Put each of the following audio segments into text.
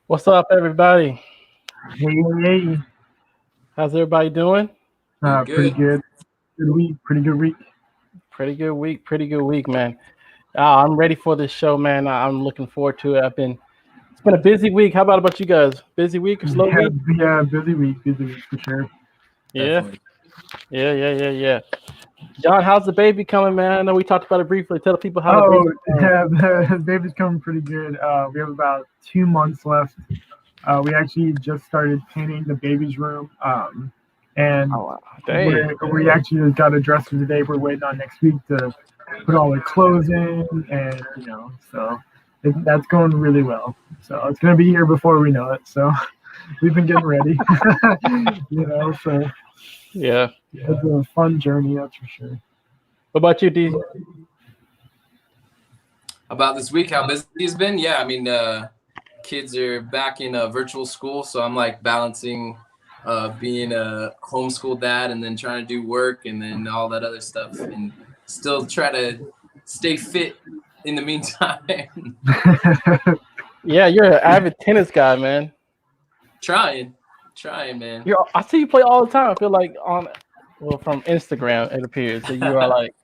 What's up, everybody? Hey, How's everybody doing? Doing pretty good. good. Good week, pretty good week. Pretty good week, man. I'm ready for this show, man. I'm looking forward to it. It's been a busy week. How about you guys? Busy week or slow Yeah, week? yeah, busy week for sure. Yeah, Definitely. yeah. John, how's the baby coming, man? I know we talked about it briefly. Tell the people how the Oh, baby's coming. yeah, the baby's coming pretty good. We have about 2 months left. We actually just started painting the baby's room, and Oh, wow. Dang. we actually just got a dresser today. We're waiting on next week to put all the clothes in, and so that's going really well. So it's gonna be here before we know it. So we've been getting ready, So Yeah. it's a fun journey, that's for sure. What about you, D? About this week, how busy it's been? Yeah, I mean, kids are back in virtual school, so I'm like balancing being a homeschool dad and then trying to do work and then all that other stuff and still try to stay fit in the meantime. Yeah, you're an avid tennis guy, man. trying, man. I see you play all the time. I feel like from Instagram, it appears that you are like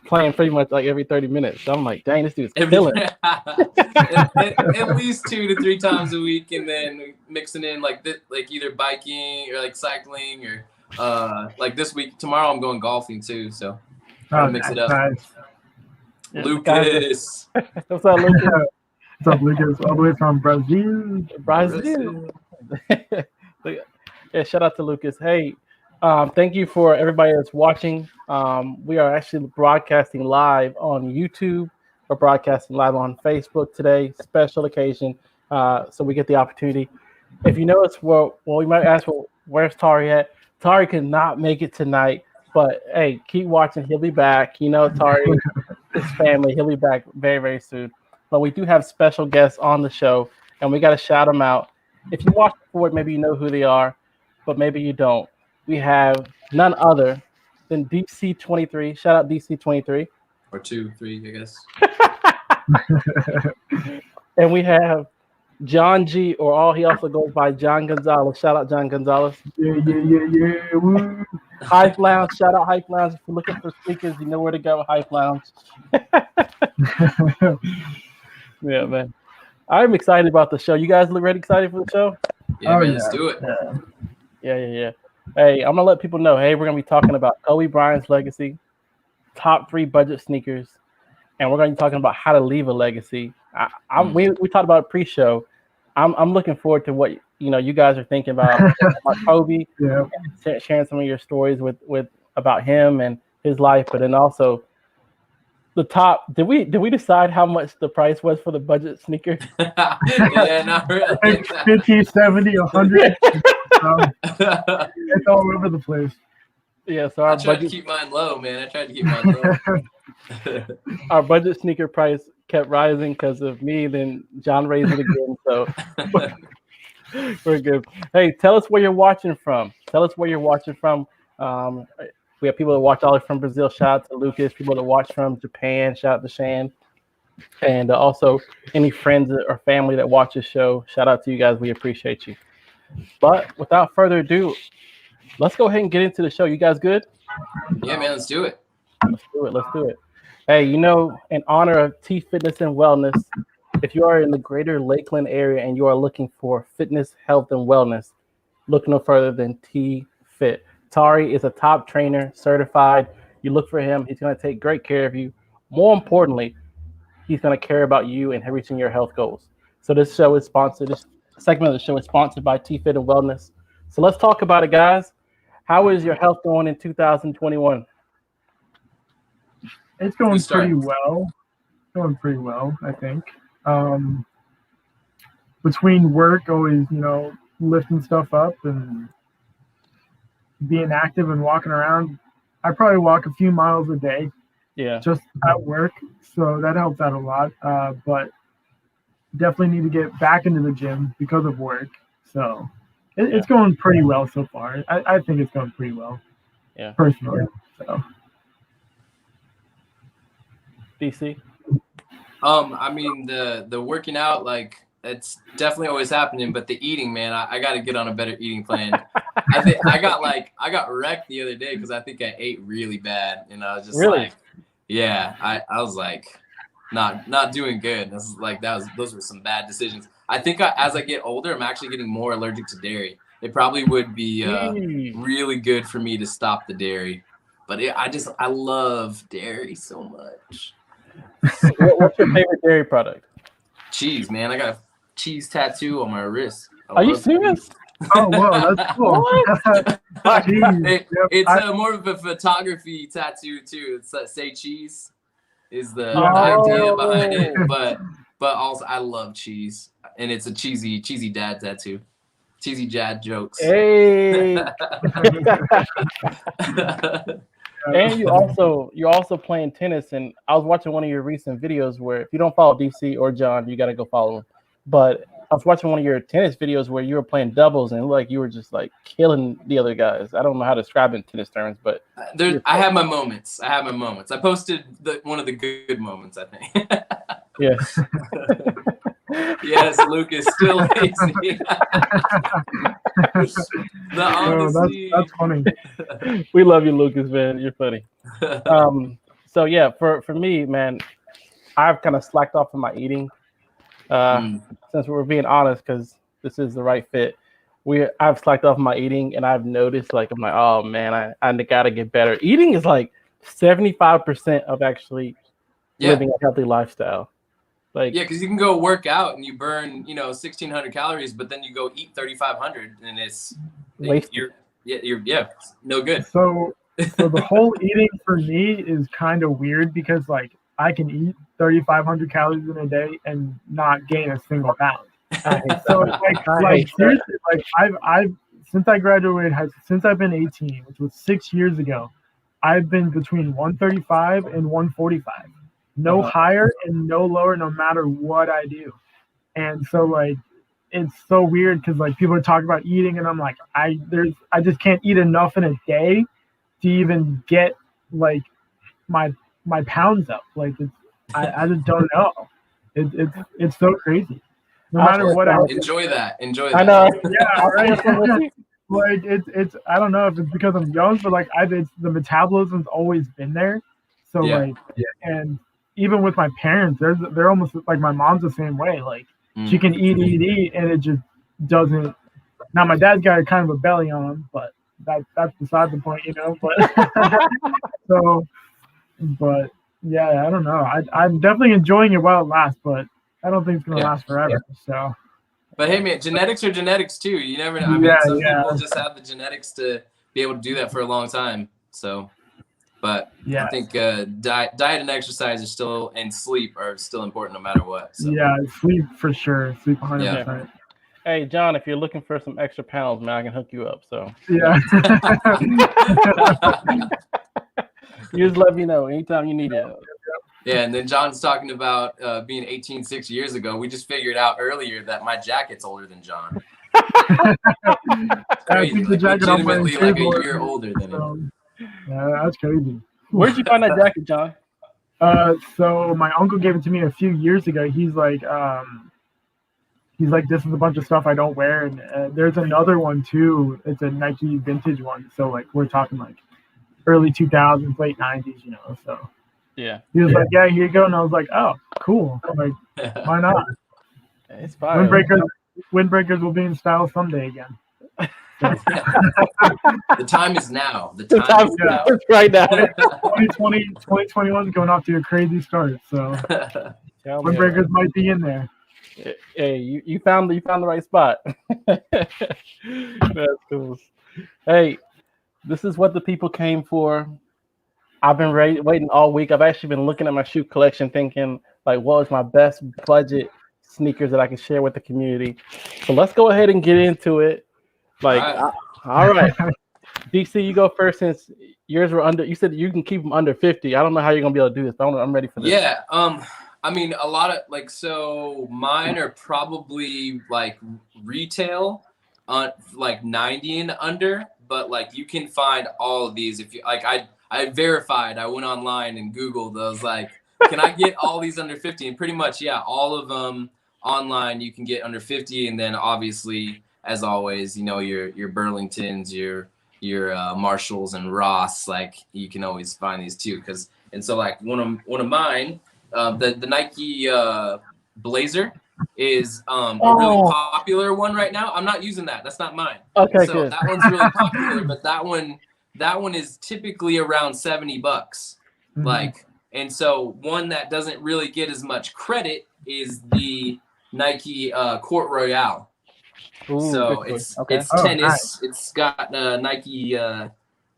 playing pretty much like every 30 minutes. So I'm like, dang, this dude's killing. At least 2 to 3 times a week, and then mixing in like either biking or like cycling or like this week. Tomorrow I'm going golfing too, so trying to mix it up. Nice. Yeah, Lucas, What's up, Lucas? What's up, Lucas? All the way from Brazil. Brazil. Yeah, shout out to Lucas. Hey, thank you for everybody that's watching. We are actually broadcasting live on YouTube. We're broadcasting live on Facebook today. Special occasion, so we get the opportunity. If you notice, well, we might ask, well, where's Tari at? Tari could not make it tonight, but hey, keep watching. He'll be back. Tari, his family. He'll be back very, very soon. But we do have special guests on the show, and we got to shout them out. If you watched before, maybe you know who they are, but maybe you don't. We have none other than DC-23. Shout out DC-23. or 2, 3, I guess. And we have Jon G, or he also goes by John Gonzalez. Shout out John Gonzalez. Yeah. Woo. Hype Lounge. Shout out Hype Lounge. If you're looking for speakers, you know where to go with Hype Lounge. Yeah, man. I'm excited about the show. You guys look ready excited for the show? Yeah, Oh, man, yeah. let's do it. Yeah. Hey, I'm gonna let people know. Hey, we're gonna be talking about Kobe Bryant's legacy, top 3 budget sneakers, and we're gonna be talking about how to leave a legacy. We talked about it pre-show. I'm looking forward to what you guys are thinking about Kobe, Yeah. and sharing some of your stories with about him and his life, but then also the top. Did we decide how much the price was for the budget sneaker? Yeah, not really. Like 50, 70, 100. It's all over the place. Yeah, so I our tried to budget keep mine low, man. I tried to keep mine low. our budget sneaker price kept rising because of me. Then John raised it again, so we're good. Hey, tell us where you're watching from. We have people that watch all from Brazil. Shout out to Lucas. People that watch from Japan. Shout out to Shan. And also any friends or family that watch this show. Shout out to you guys. We appreciate you. But without further ado, let's go ahead and get into the show. You guys good? Yeah, man, let's do it. Let's do it. Hey, in honor of T Fitness and Wellness, if you are in the greater Lakeland area and you are looking for fitness, health, and wellness, look no further than T Fit. Tari is a top trainer, certified. You look for him. He's going to take great care of you. More importantly, he's going to care about you and reaching your health goals. So this segment of the show is sponsored by T Fit and Wellness. So let's talk about it, guys. How is your health going in 2021? It's going pretty well. I think. Between work, always, lifting stuff up and being active and walking around. I probably walk a few miles a day. Yeah. Just at work, so that helps out a lot. But definitely need to get back into the gym because of work. So it's going pretty well so far. I think it's going pretty well. Yeah. Personally. So. DC. I mean the working out, like it's definitely always happening. But the eating, man, I got to get on a better eating plan. I think I got wrecked the other day because I think I ate really bad, and I was just Really? like, yeah, I was like, not doing good. Those were some bad decisions. I think as I get older, I'm actually getting more allergic to dairy. It probably would be really good for me to stop the dairy, but I love dairy so much. What's your favorite dairy product? Cheese, man. I got a cheese tattoo on my wrist. Are you serious? Oh, whoa, that's cool. It's more of a photography tattoo too. It's say cheese is the idea behind it, but also I love cheese, and it's a cheesy dad tattoo. Cheesy dad jokes. Hey. And you're also playing tennis, and I was watching one of your recent videos where if you don't follow DC or John, you got to go follow him. But I was watching one of your tennis videos where you were playing doubles, and it looked like you were just like killing the other guys. I don't know how to describe it in tennis terms, but I have my moments. I posted one of the good moments, I think. Yes. Yes, Lucas still hates me. That's funny. We love you, Lucas, man. You're funny. So yeah, for me, man, I've kind of slacked off on my eating. Since we're being honest, because this is the right fit. I've slacked off my eating, and I've noticed, like, I'm like, oh man, I gotta get better. Eating is like 75% of actually living a healthy lifestyle. Like, yeah, because you can go work out and you burn, 1,600 calories, but then you go eat 3,500, and it's wasted. You're no good. So the whole eating for me is kind of weird because like I can eat 3,500 calories in a day and not gain a single pound. So like seriously, like I've since I graduated high school, since I've been 18, which was 6 years ago, I've been between 135 and 145. No higher and no lower, no matter what I do. And so like it's so weird because like people are talking about eating, and I'm like, I just can't eat enough in a day to even get like my pounds up. Like I just don't know. It's so crazy. No matter what I enjoy that. I know. Yeah, right. Like it's I don't know if it's because I'm young, but like the metabolism's always been there. So and even with my parents, they're almost like my mom's the same way. Like she can eat, and it just doesn't. Now my dad's got kind of a belly on him, but that's beside the point, But but yeah, I don't know. I'm definitely enjoying it while it lasts, but I don't think it's gonna last forever. So. But hey, man, genetics are genetics too. You never know. I mean, some people just have the genetics to be able to do that for a long time. So. But I think diet and exercise are still, and sleep are still important no matter what. So. Yeah, sleep for sure. Sleep 100%. Yeah. Hey, John, if you're looking for some extra pounds, man, I can hook you up. So yeah. You just let me know anytime you need it. Yeah, and then John's talking about being 18 6 years ago. We just figured out earlier that my jacket's older than John. Crazy, legitimately like a year older than him. Yeah, that's crazy. Where'd you find that jacket, John? So my uncle gave it to me a few years ago. He's like, this is a bunch of stuff I don't wear, and there's another one too. It's a Nike vintage one. So like we're talking like early 2000s, late 90s, So yeah, he was like, yeah, here you go, and I was like, oh, cool. Like, why not? It's fine. Windbreakers will be in style someday again. The time is now. The time is now. It's right now. 2021 is going off to a crazy start. So windbreakers might be in there. Hey, you found the right spot. That's cool. Hey, this is what the people came for. I've been waiting all week. I've actually been looking at my shoe collection, thinking like, what is my best budget sneakers that I can share with the community. So let's go ahead and get into it. Like, all right. DC, you go first since yours were under. You said you can keep them under 50. I don't know how you're gonna be able to do this, but I'm ready for this. Yeah. I mean, a lot of so mine are probably like retail, like 90 and under. But like you can find all of these if you like. I verified. I went online and Googled. I was like, can I get all these under 50? And pretty much, yeah, all of them online you can get under 50, and then obviously, as always, you know, your Burlingtons, your Marshalls and Ross, like you can always find these too. And so like one of mine, the Nike Blazer is a really popular one right now. I'm not using that. That's not mine. Okay, so good. that one's really popular, but that one is typically around $70. Mm-hmm. Like, and so one that doesn't really get as much credit is the Nike Court Royale. Ooh, so good it's choice. Okay. it's Oh, tennis. nice. It's got Nike.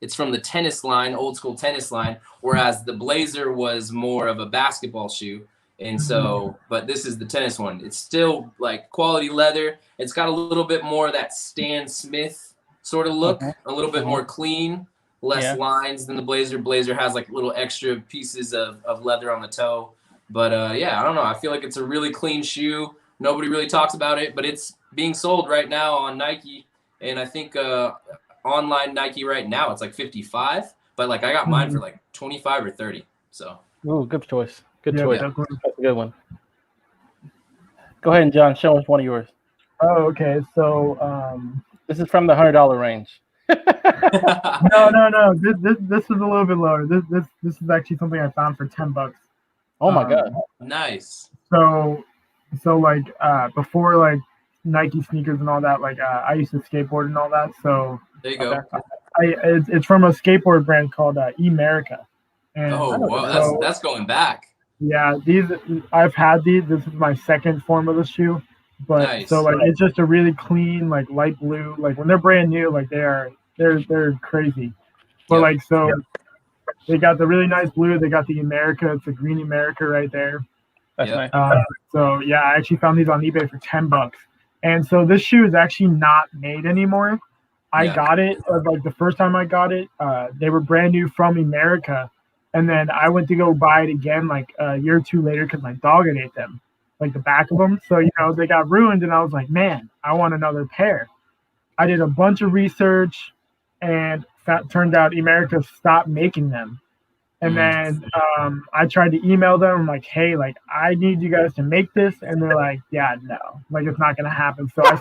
It's from the tennis line, old school tennis line, whereas the Blazer was more of a basketball shoe. And so, but this is the tennis one. It's still like quality leather. It's got a little bit more of that Stan Smith sort of look, a little bit more clean, less lines than the Blazer. Blazer has like little extra pieces of leather on the toe. But yeah, I don't know. I feel like it's a really clean shoe. Nobody really talks about it, but it's being sold right now on Nike. And I think online Nike right now, it's like 55. But like I got mine for like 25 or 30. So. Ooh, good choice. Good Yeah, choice. definitely. That's a good one. Go ahead, John. Show us one of yours. Oh, okay. So This is from the $100 range. no. This is a little bit lower. This is actually something I found for $10. Oh my god. Nice. So like before like Nike sneakers and all that, like I used to skateboard and all that. So There you go. it's from a skateboard brand called E-America. And Oh, wow. That's going back. Yeah, I've had these. This is my second form of the shoe. But Nice. So like it's just a really clean, like light blue. Like when they're brand new, like they're crazy. But like so they got the really nice blue, they got the America, it's a green America right there. That's nice. So yeah, I actually found these on eBay for $10. And so this shoe is actually not made anymore. I got it like the first time I got it, they were brand new from America. And then I went to go buy it again like a year or two later because my dog had ate them, like the back of them. So, you know, they got ruined. And I was like, man, I want another pair. I did a bunch of research and that turned out America stopped making them. And then I tried to email them. I'm like, hey, like, I need you guys to make this. And they're like, yeah, no, like, it's not going to happen. So I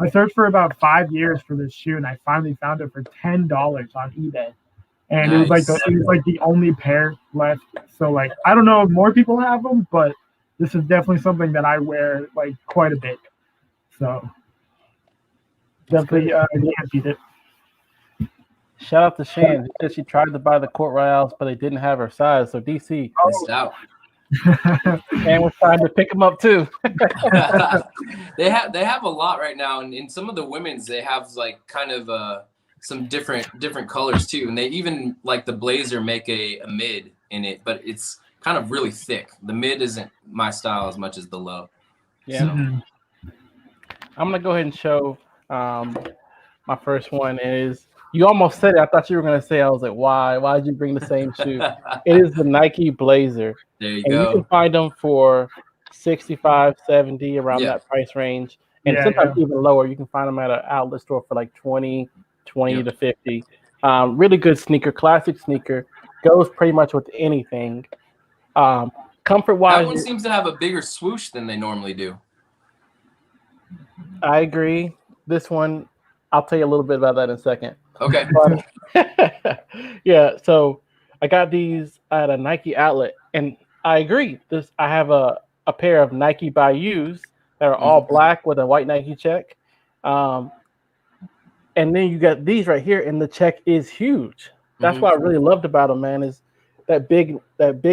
searched for about 5 years for this shoe. And I finally found it for $10 on eBay. And it was like the only pair left. So like I don't know if more people have them, but this is definitely something that I wear like quite a bit. So definitely can't beat it. Shout out to Shan. She said she tried to buy the Court Royales, but they didn't have her size. So DC missed out. And was trying to pick them up too. They have a lot right now, and in some of the women's they have like kind of some different colors too, and they even like the Blazer make a mid in it, but it's kind of really thick. The mid isn't my style as much as the low. Yeah. So. I'm gonna go ahead and show my first one is you almost said it. I thought you were gonna say I was like, why did you bring the same shoe? It is the Nike Blazer. There you and go. You can find them for $65, $70 around that price range, and sometimes even lower. You can find them at an outlet store for like $20 to $50. Really good sneaker, classic sneaker, goes pretty much with anything. Comfort wise, that one seems to have a bigger swoosh than they normally do. I agree. This one, I'll tell you a little bit about that in a second. Okay. Yeah, so I got these at a Nike outlet, and I agree. I have a pair of Nike Bayous that are all black with a white Nike check. And then you got these right here, and the check is huge. That's what I really loved about them, man, is that big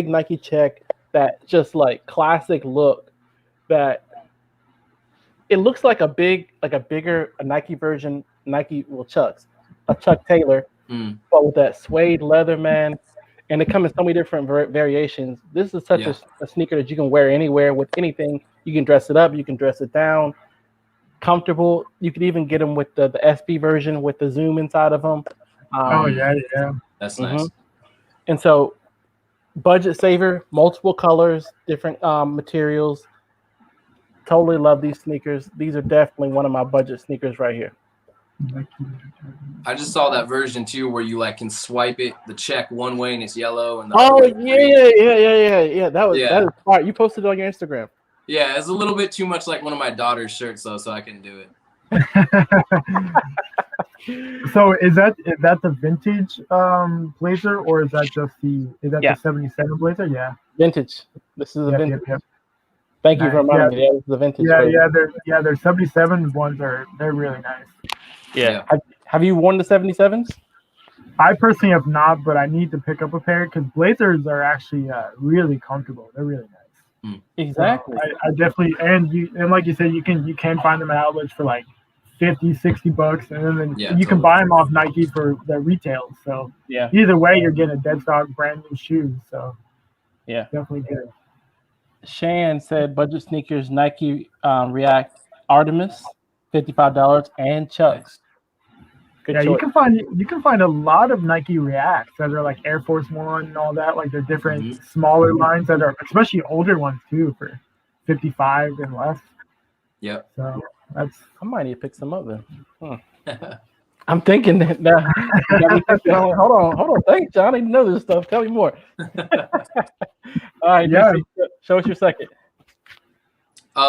Nike check, that just like classic look, that it looks like a bigger Nike version, Chucks, a Chuck Taylor, but with that suede leather, man. And they come in so many different variations. This is such a sneaker that you can wear anywhere with anything. You can dress it up, you can dress it down. Comfortable. You could even get them with the SB version with the zoom inside of them. That's nice. And so, budget saver, multiple colors, different materials. Totally love these sneakers. These are definitely one of my budget sneakers right here. I just saw that version too, where you like can swipe it, the check one way and it's yellow, and yeah. That is smart. You posted it on your Instagram. Yeah, it's a little bit too much like one of my daughter's shirts though, so I couldn't do it. So is that the vintage blazer, or is that just the Yeah. the 77 blazer? Yeah. Vintage. This is a Yep, vintage. yep. Thank you for Nice. reminding me. Yeah, this is the vintage. Their 77 ones they're really nice. Yeah. Have you worn the 77s? I personally have not, but I need to pick up a pair because blazers are actually really comfortable. They're really nice. Exactly. So I definitely, and like you said, you can find them at outlets for like $50-$60, and then you can buy them off Nike for the retail. So yeah, either way, you're getting a dead stock brand new shoe. So yeah, definitely good. Shan said budget sneakers Nike React Artemis, $55, and Chucks. Good choice. You can find a lot of Nike Reacts that are like Air Force One and all that. Like they're different smaller lines that are, especially older ones too, for 55 and less. Yep. So I might need to pick some up then. I'm thinking that now. Hold on. Thanks, John. I need to know this stuff. Tell me more. All right. Yeah. DC, show us your second.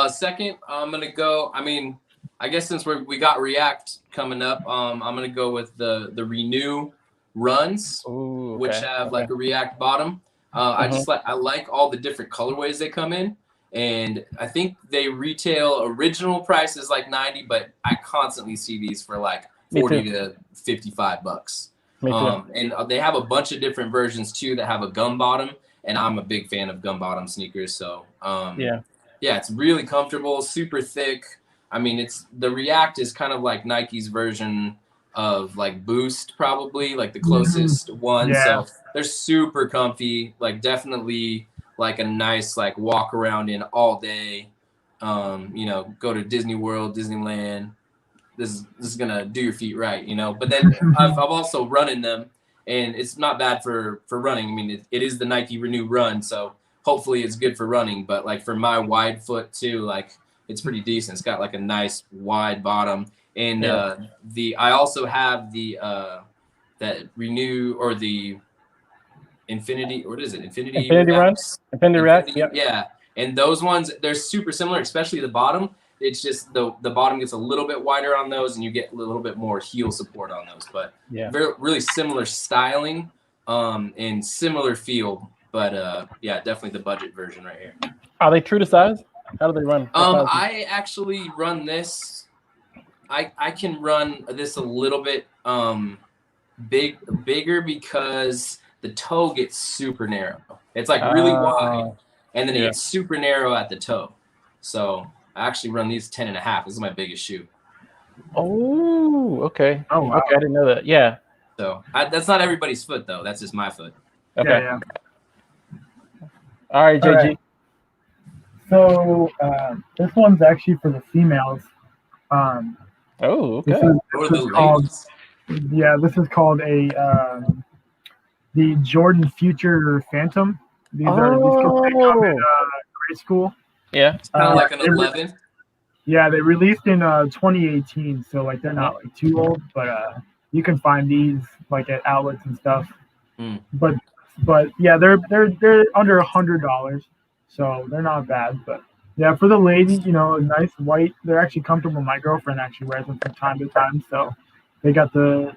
Second, I'm gonna go. I mean, I guess since we got React coming up, I'm gonna go with the Renew runs, which have like a React bottom. I like all the different colorways they come in, and I think they retail original price is like $90, but I constantly see these for like $40 to $55. And they have a bunch of different versions too that have a gum bottom, and I'm a big fan of gum bottom sneakers. So yeah, it's really comfortable, super thick. I mean, the React is kind of like Nike's version of like Boost, probably like the closest one. Yeah. So they're super comfy, like definitely like a nice like walk around in all day. Go to Disney World, Disneyland. This is gonna do your feet right, But then I've also run in them, and it's not bad for running. I mean, it is the Nike Renew Run, so hopefully it's good for running. But like for my wide foot too, like it's pretty decent. It's got like a nice wide bottom, and I also have the that Renew or the Infinity, or what is it? Infinity Runs? Infinity React. Yeah, and those ones, they're super similar, especially the bottom. It's just the bottom gets a little bit wider on those, and you get a little bit more heel support on those. But really similar styling and similar feel. But definitely the budget version right here. Are they true to size? How do they run? I actually run this. I can run this a little bit bigger because the toe gets super narrow. It's like really wide, and then it gets super narrow at the toe. So I actually run these 10.5. This is my biggest shoe. Oh, okay. Oh, wow. Okay, I didn't know that. Yeah. So that's not everybody's foot though. That's just my foot. Okay. Yeah. All right, JG. All right. So this one's actually for the females. Okay. This is called the Jordan Future Phantom. These come in grade school. Yeah. It's kind of like an 11. Yeah, they released in 2018, so like they're not like too old, but you can find these like at outlets and stuff. But yeah, they're under $100, so they're not bad. But yeah, for the ladies, nice white. They're actually comfortable. My girlfriend actually wears them from time to time, so they got the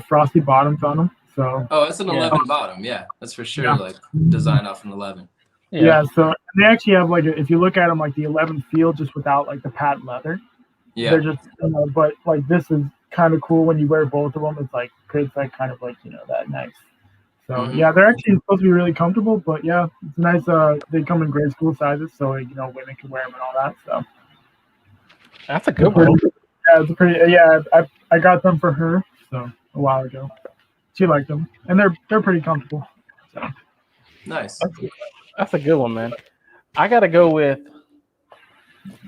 frosty bottoms on them. So it's an 11 bottom. Yeah, that's for sure. Like designed off an 11. Yeah, so they actually have like if you look at them like the 11 feel just without like the patent leather. Yeah. They're just but like this is kind of cool when you wear both of them. It's like creates like kind of like that nice. So yeah, they're actually supposed to be really comfortable, but yeah, it's nice. They come in grade school sizes, so women can wear them and all that. So that's a good one. Yeah, it's pretty. Yeah, I got them for her a while ago. She liked them, and they're pretty comfortable. So nice. That's a good one, man. I gotta go with.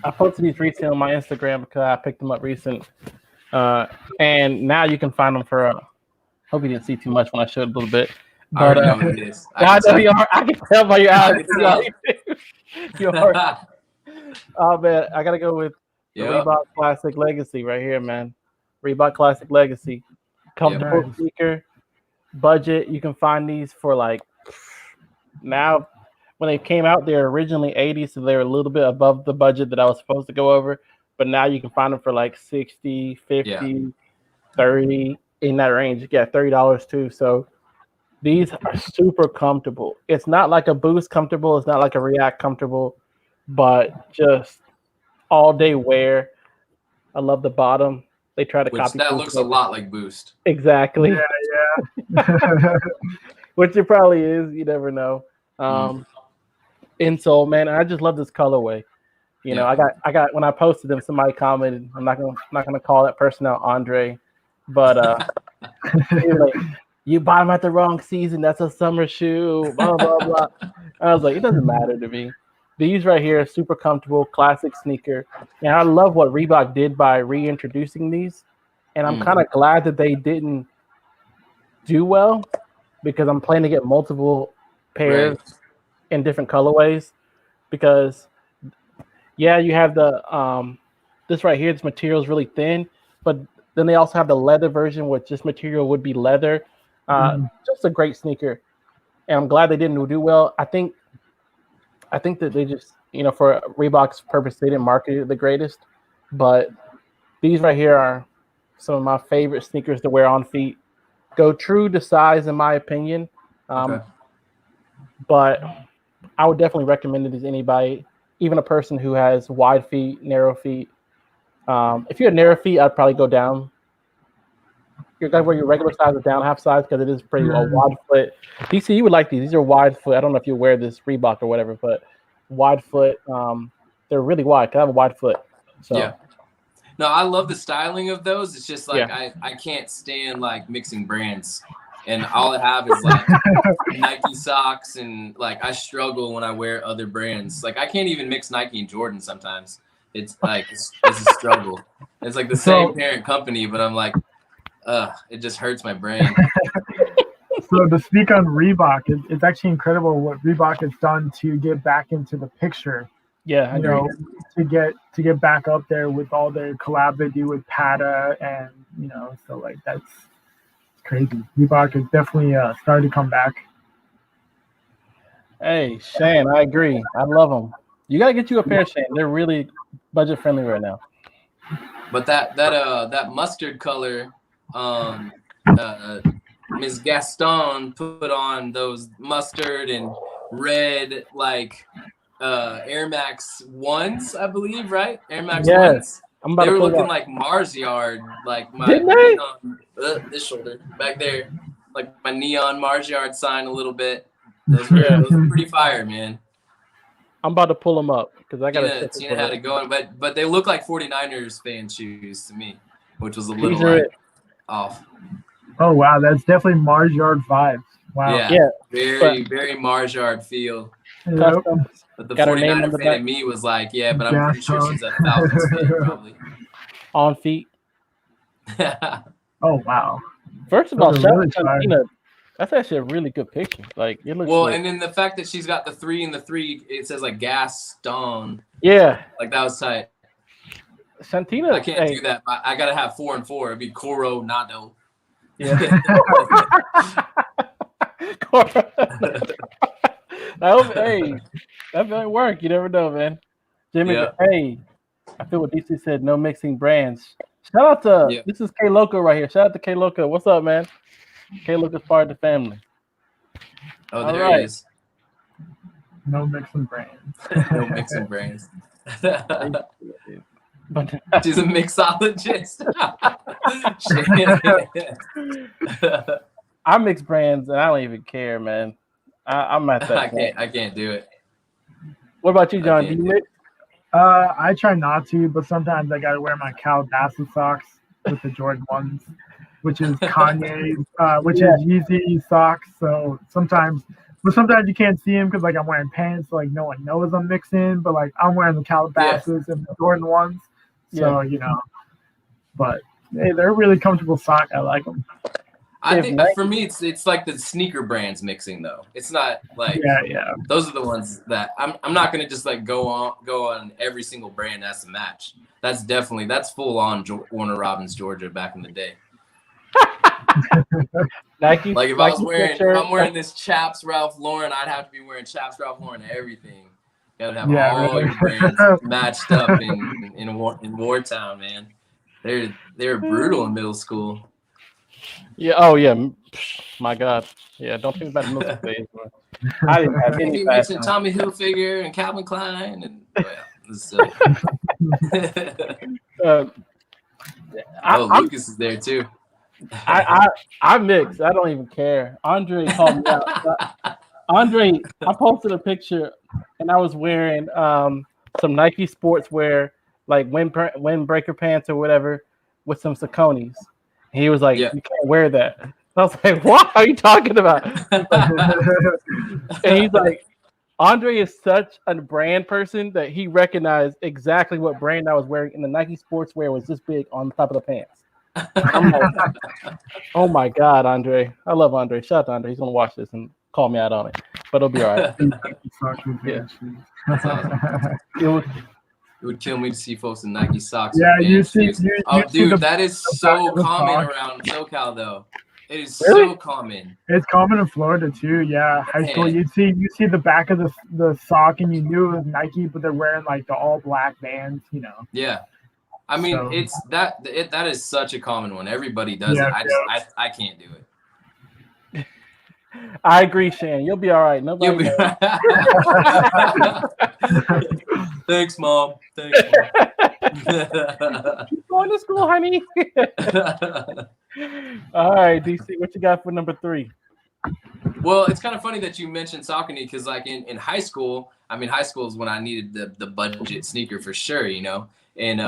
I posted these recently on my Instagram because I picked them up recent, and now you can find them for. Hope you didn't see too much when I showed a little bit. But I know it is. I can tell by your eyes. Oh man, I gotta go with the Reebok Classic Legacy right here, man. Reebok Classic Legacy, comfortable sneaker, budget. You can find these for like now. when they came out, they were originally 80, so they were a little bit above the budget that I was supposed to go over. But now you can find them for like 60, 50, Yeah. 30 in that range. Yeah, $30 too. So these are super comfortable. It's not like a Boost comfortable. It's not like a React comfortable, but just all day wear. I love the bottom. They try to Which copy. that looks a lot like Boost. Exactly. Yeah. Which it probably is. You never know. Insole, man, I just love this colorway. You know, I got when I posted them, somebody commented. I'm not gonna call that person out, Andre, but like, you buy them at the wrong season. That's a summer shoe. Blah blah blah. I was like, it doesn't matter to me. These right here are super comfortable, classic sneaker, and I love what Reebok did by reintroducing these. And I'm kind of glad that they didn't do well because I'm planning to get multiple pairs in different colorways because. Yeah, you have the this right here. This material is really thin, but then they also have the leather version, which this material would be leather. Just a great sneaker, and I'm glad they didn't do well. I think that they just, you know, for Reebok's purpose, they didn't market it the greatest. But these right here are some of my favorite sneakers to wear on feet. Go true to size, in my opinion. But I would definitely recommend it to anybody. Even a person who has wide feet, narrow feet. If you have narrow feet, I'd probably go down. You're gonna wear your regular size or down half size because it is pretty a wide foot. DC, you would like these. These are wide foot. I don't know if you wear this Reebok or whatever, but wide foot. They're really wide. I have a wide foot. So. Yeah. No, I love the styling of those. It's just like I can't stand like mixing brands. And all I have is like Nike socks, and like I struggle when I wear other brands. Like I can't even mix Nike and Jordan sometimes. It's like it's a struggle. It's like the same parent company, but I'm like, it just hurts my brain. So to speak on Reebok, it's actually incredible what Reebok has done to get back into the picture. Yeah, I agree. To get back up there with all their collabs they do with Pata, and so like that's. Crazy. Reebok is definitely starting to come back. Hey, Shane, I agree. I love them. You gotta get you a pair, Shane. They're really budget friendly right now. But that mustard color, Ms. Gaston put on those mustard and red like Air Max 1s, I believe, right? Air Max 1s. They were looking like Mars Yard, like my neon, this shoulder back there, like my neon Mars Yard sign a little bit. Those were pretty fire, man. I'm about to pull them up because I got Tina had it going, but they look like 49ers fan shoes to me, which was a little off. Oh wow, that's definitely Mars Yard vibes. Wow. Yeah. Very Mars Yard feel. Yep. But the 49er fan in me was like, yeah, but I'm pretty sure she's a Falcons fan, probably. On feet. Oh, wow. First of all, shout out to Tina. That's actually a really good picture. Like, it looks and then the fact that she's got the 3 and the 3, it says like Gaston. Yeah. Like, that was tight. Santina. I can't do that. I got to have 4 and 4. It'd be Coronado. Yeah. That might work. You never know, man. Jimmy, hey, I feel what DC said. No mixing brands. Shout out to this is K Loco right here. Shout out to K Loco. What's up, man? K Loco's part of the family. Oh, there he is. No mixing brands. No mixing brands. She's a mixologist. I mix brands and I don't even care, man. I'm at that. I can't do it. What about you, John? Do you mix? I try not to, but sometimes I gotta wear my Calabasas socks with the Jordan ones, which is Kanye's, which is Yeezy socks. So sometimes you can't see them because like I'm wearing pants, so like no one knows I'm mixing. But like I'm wearing the Calabasas and the Jordan ones, so But hey, they're a really comfortable sock. I like them. I think for me, it's like the sneaker brands mixing though. It's not like those are the ones that I'm not gonna just like go on every single brand that's a match. That's full on Warner Robins Georgia back in the day. Nike. Like if Nike I'm wearing this Chaps Ralph Lauren, I'd have to be wearing Chaps Ralph Lauren everything. Gotta have all really. your brands matched up in Wartown, man. They're brutal in middle school. Yeah. Oh yeah. My God. Yeah. Don't think about the middle school days. Bro. I didn't have any You fashion. mentioned Tommy Hilfiger and Calvin Klein, and Lucas is there too. I mix. I don't even care. Andre called me out. Andre, I posted a picture, and I was wearing some Nike sportswear, like windbreaker pants or whatever, with some Sauconys. He was like, "You can't wear that." I was like, "What are you talking about?" And he's like, Andre is such a brand person that he recognized exactly what brand I was wearing, and the Nike sportswear was this big on the top of the pants. I'm like, oh my God, Andre. I love Andre. Shout out to Andre. He's going to watch this and call me out on it, but it'll be all right. Yeah. It would kill me to see folks in Nike socks. Yeah, you see, dude, that is so common around SoCal, though. It is so common. It's common in Florida too. Yeah, high school. You see the back of the sock, and you knew it was Nike, but they're wearing like the all black Vans. You know. Yeah, I mean it's that is such a common one. Everybody does it. I can't do it. I agree, Shan. You'll be all right. Nobody. You'll be Thanks, Mom. Thanks, Mom. Keep going to school, honey. All right, DC, what you got for number 3? Well, it's kind of funny that you mentioned Saucony because, like, in high school, I mean, high school is when I needed the budget sneaker for sure, you know. And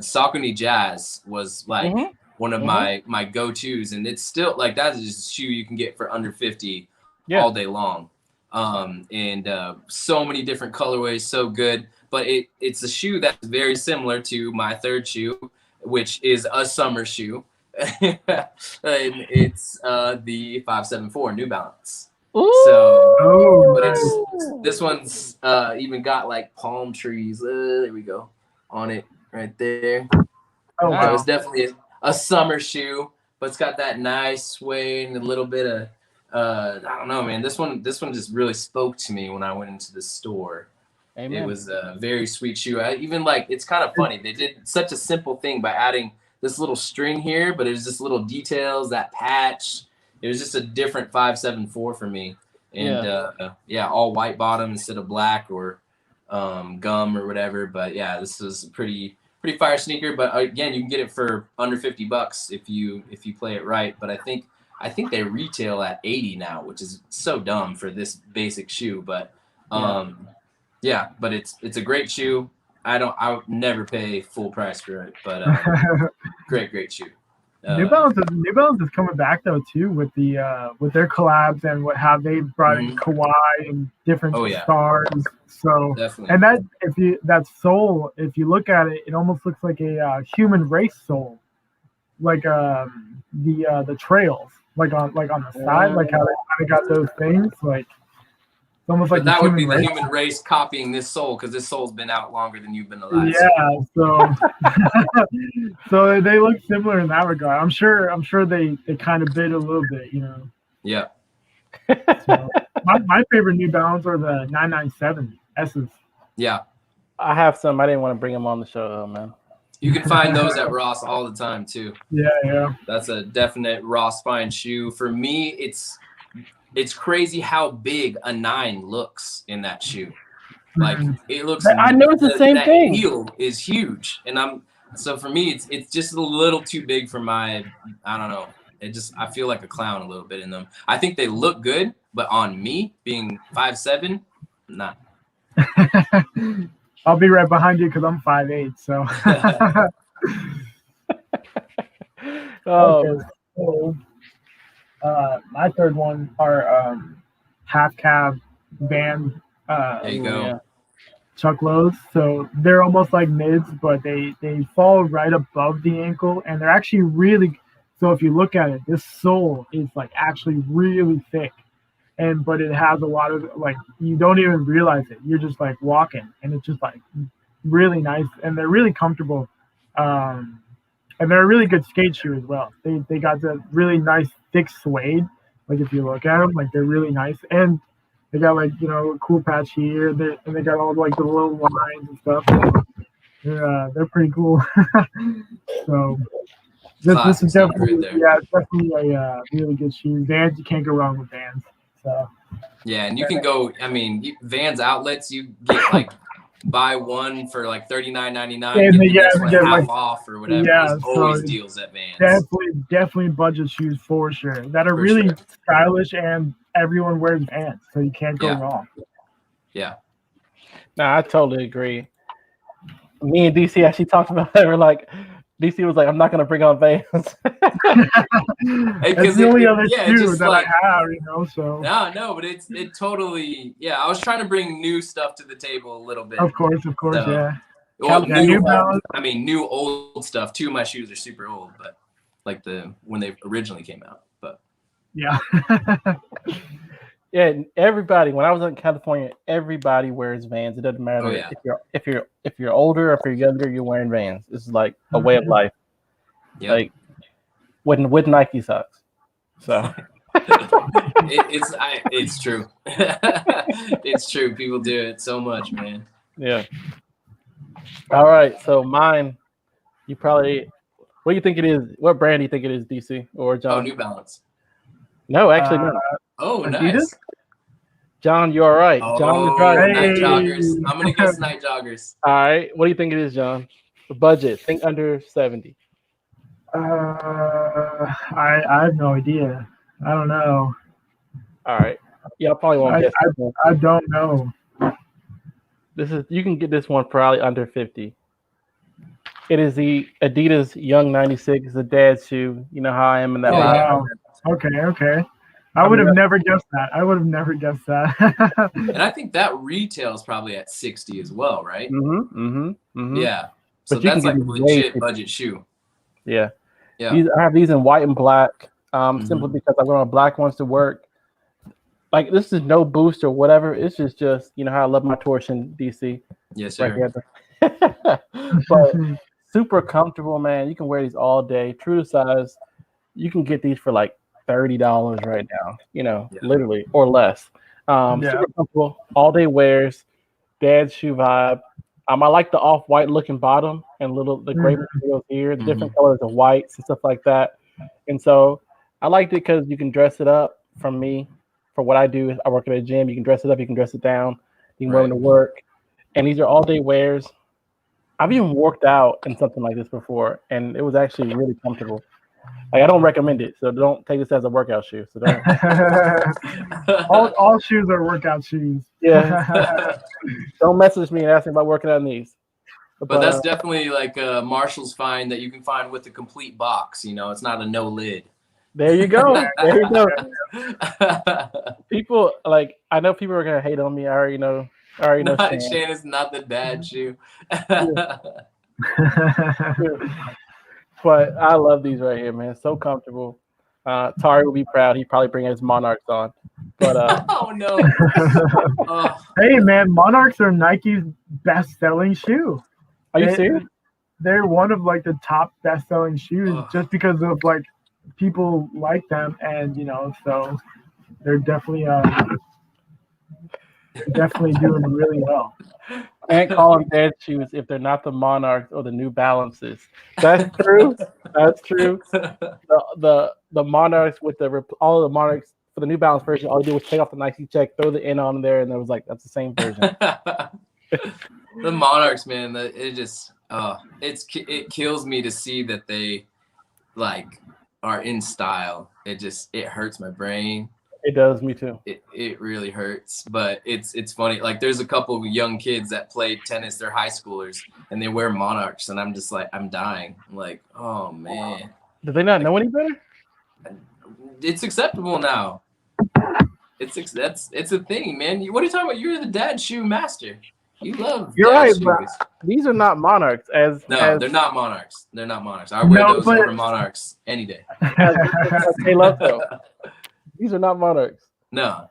Saucony Jazz was like one of my go-tos, and it's still like that is just a shoe you can get for under 50 all day long. And so many different colorways, so good. But it's a shoe that's very similar to my third shoe, which is a summer shoe. And it's the 574 New Balance. Ooh. So, but this one's even got like palm trees. There we go on it right there. Oh, wow. So it's definitely a summer shoe, but it's got that nice sway and a little bit of I don't know, man. This one just really spoke to me when I went into the store. Amen. It was a very sweet shoe. It's kind of funny. They did such a simple thing by adding this little string here, but it was just little details, that patch. It was just a different 574 for me. And all white bottom instead of black or gum or whatever. But yeah, this was a pretty fire sneaker. But again, you can get it for under $50 if you play it right. But I think they retail at $80 now, which is so dumb for this basic shoe. But but it's a great shoe. I would never pay full price for it, but great shoe. New Balance is coming back though too with their collabs and how they brought in Kawhi and different stars. So definitely. And that sole, if you look at it, it almost looks like a human race sole, like the trails, like on the side, like how they kind of got those things like. It's almost like that would be the human race copying this sole because this sole's been out longer than you've been alive. Yeah, so so they look similar in that regard. I'm sure they kind of bid a little bit, you know. Yeah. So, my favorite New Balance are the 997 S's. Yeah. I have some. I didn't want to bring them on the show though, man. You can find those at Ross all the time too. Yeah. That's a definite Ross fine shoe. For me, it's crazy how big a 9 looks in that shoe. Like it looks. I noticed the same thing. That heel is huge, and so for me, it's just a little too big for my. I don't know. I feel like a clown a little bit in them. I think they look good, but on me being 5'7", nah. I'll be right behind you because I'm 5'8", so. Okay, so. My third one are half cab Van there you go. Chuck Lows. So they're almost like mids, but they fall right above the ankle, and they're actually really. So if you look at it, this sole is like actually really thick, but it has a lot of like you don't even realize it. You're just like walking, and it's just like really nice, and they're really comfortable. and they're a really good skate shoe as well. They got the really nice thick suede. Like if you look at them, like they're really nice, and they got like a cool patch here. And they got all like the little lines and stuff. They're pretty cool. So this is definitely definitely a really good shoe. Vans, you can't go wrong with Vans. So yeah, and you can go. I mean, Vans outlets, you get like buy one for like $39.99, and get the next one half off or whatever. Yeah, there's always deals at Vans. Definitely budget shoes for sure. That are really stylish, and everyone wears Vans, so you can't go wrong. Yeah. No, I totally agree. Me and DC actually talked about it. We're like, DC was like, I'm not going to bring on Vans. That's the only other shoe that I have, so. No, but it totally, I, was trying to bring new stuff to the table a little bit. Of course, so, yeah. Well, new old stuff. Two of my shoes are super old, but like when they originally came out, but. Yeah. Yeah, everybody. When I was in California, everybody wears Vans. It doesn't matter if you're older or if you're younger, you're wearing Vans. It's like a way of life. Yeah. Like with Nike socks. So it's true. It's true. People do it so much, man. Yeah. All right. So mine, you probably. What do you think it is? What brand do you think it is, DC or John? Oh, New Balance. No, actually no. Oh, nice. John, you're all right. Oh, John, you're right. Night joggers. I'm gonna guess night joggers. All right. What do you think it is, John? The budget. Think under 70. I have no idea. I don't know. All right. Yeah, I probably won't guess. I don't know. You can get this one probably under 50. It is the Adidas Young 96. It's a dad's shoe. You know how I am in that. Wow. Okay. I would have never guessed that. And I think that retails probably at 60 as well, right? Mm-hmm. Yeah. So that's like a legit budget shoe. Yeah. I have these in white and black, simply because I wear my black ones to work. Like this is no boost or whatever. It's just how I love my torsion, DC. Yes, sir. Right but super comfortable, man. You can wear these all day. True to size. You can get these for like $30 right now, literally, or less. Super comfortable, all day wears, dad's shoe vibe. I like the off-white looking bottom and the gray materials here, the different colors of whites and stuff like that. And so I liked it because you can dress it up. From me, for what I do, I work at a gym. You can dress it up, you can dress it down, you can wear them to work. And these are all day wears. I've even worked out in something like this before, and it was actually really comfortable. Like I don't recommend it, so don't take this as a workout shoe. So don't. all shoes are workout shoes. Yeah. Don't message me and ask me about working out in these. But that's definitely like a Marshall's find that you can find with the complete box. It's not a no lid. There you go. People I know people are gonna hate on me. I already know. Shane is not the dad shoe. But I love these right here, man. So comfortable. Tari will be proud. He probably bring his Monarchs on. But oh no. Hey man, Monarchs are Nike's best-selling shoe. Are you serious? They're one of like the top best-selling shoes just because of like people like them, and so they're definitely doing really well. I can't call them dad shoes if they're not the Monarchs or the New Balances. That's true. That's true. The Monarchs with all of the Monarchs for the New Balance version, all you did was take off the Nike check, throw the N on there, and it was like that's the same version. The Monarchs, man, it just it kills me to see that they are in style. It hurts my brain. It does, me too. It really hurts, but it's funny. Like there's a couple of young kids that play tennis, they're high schoolers, and they wear Monarchs, and I'm just like, I'm dying. I'm like, oh man. Do they not know any better? It's acceptable now. It's a thing, man. What are you talking about? You're the dad shoe master. You love. You're right, but these are not Monarchs. They're not Monarchs. They're not Monarchs. I wear those over Monarchs any day. They love them. These are not Monarchs. No.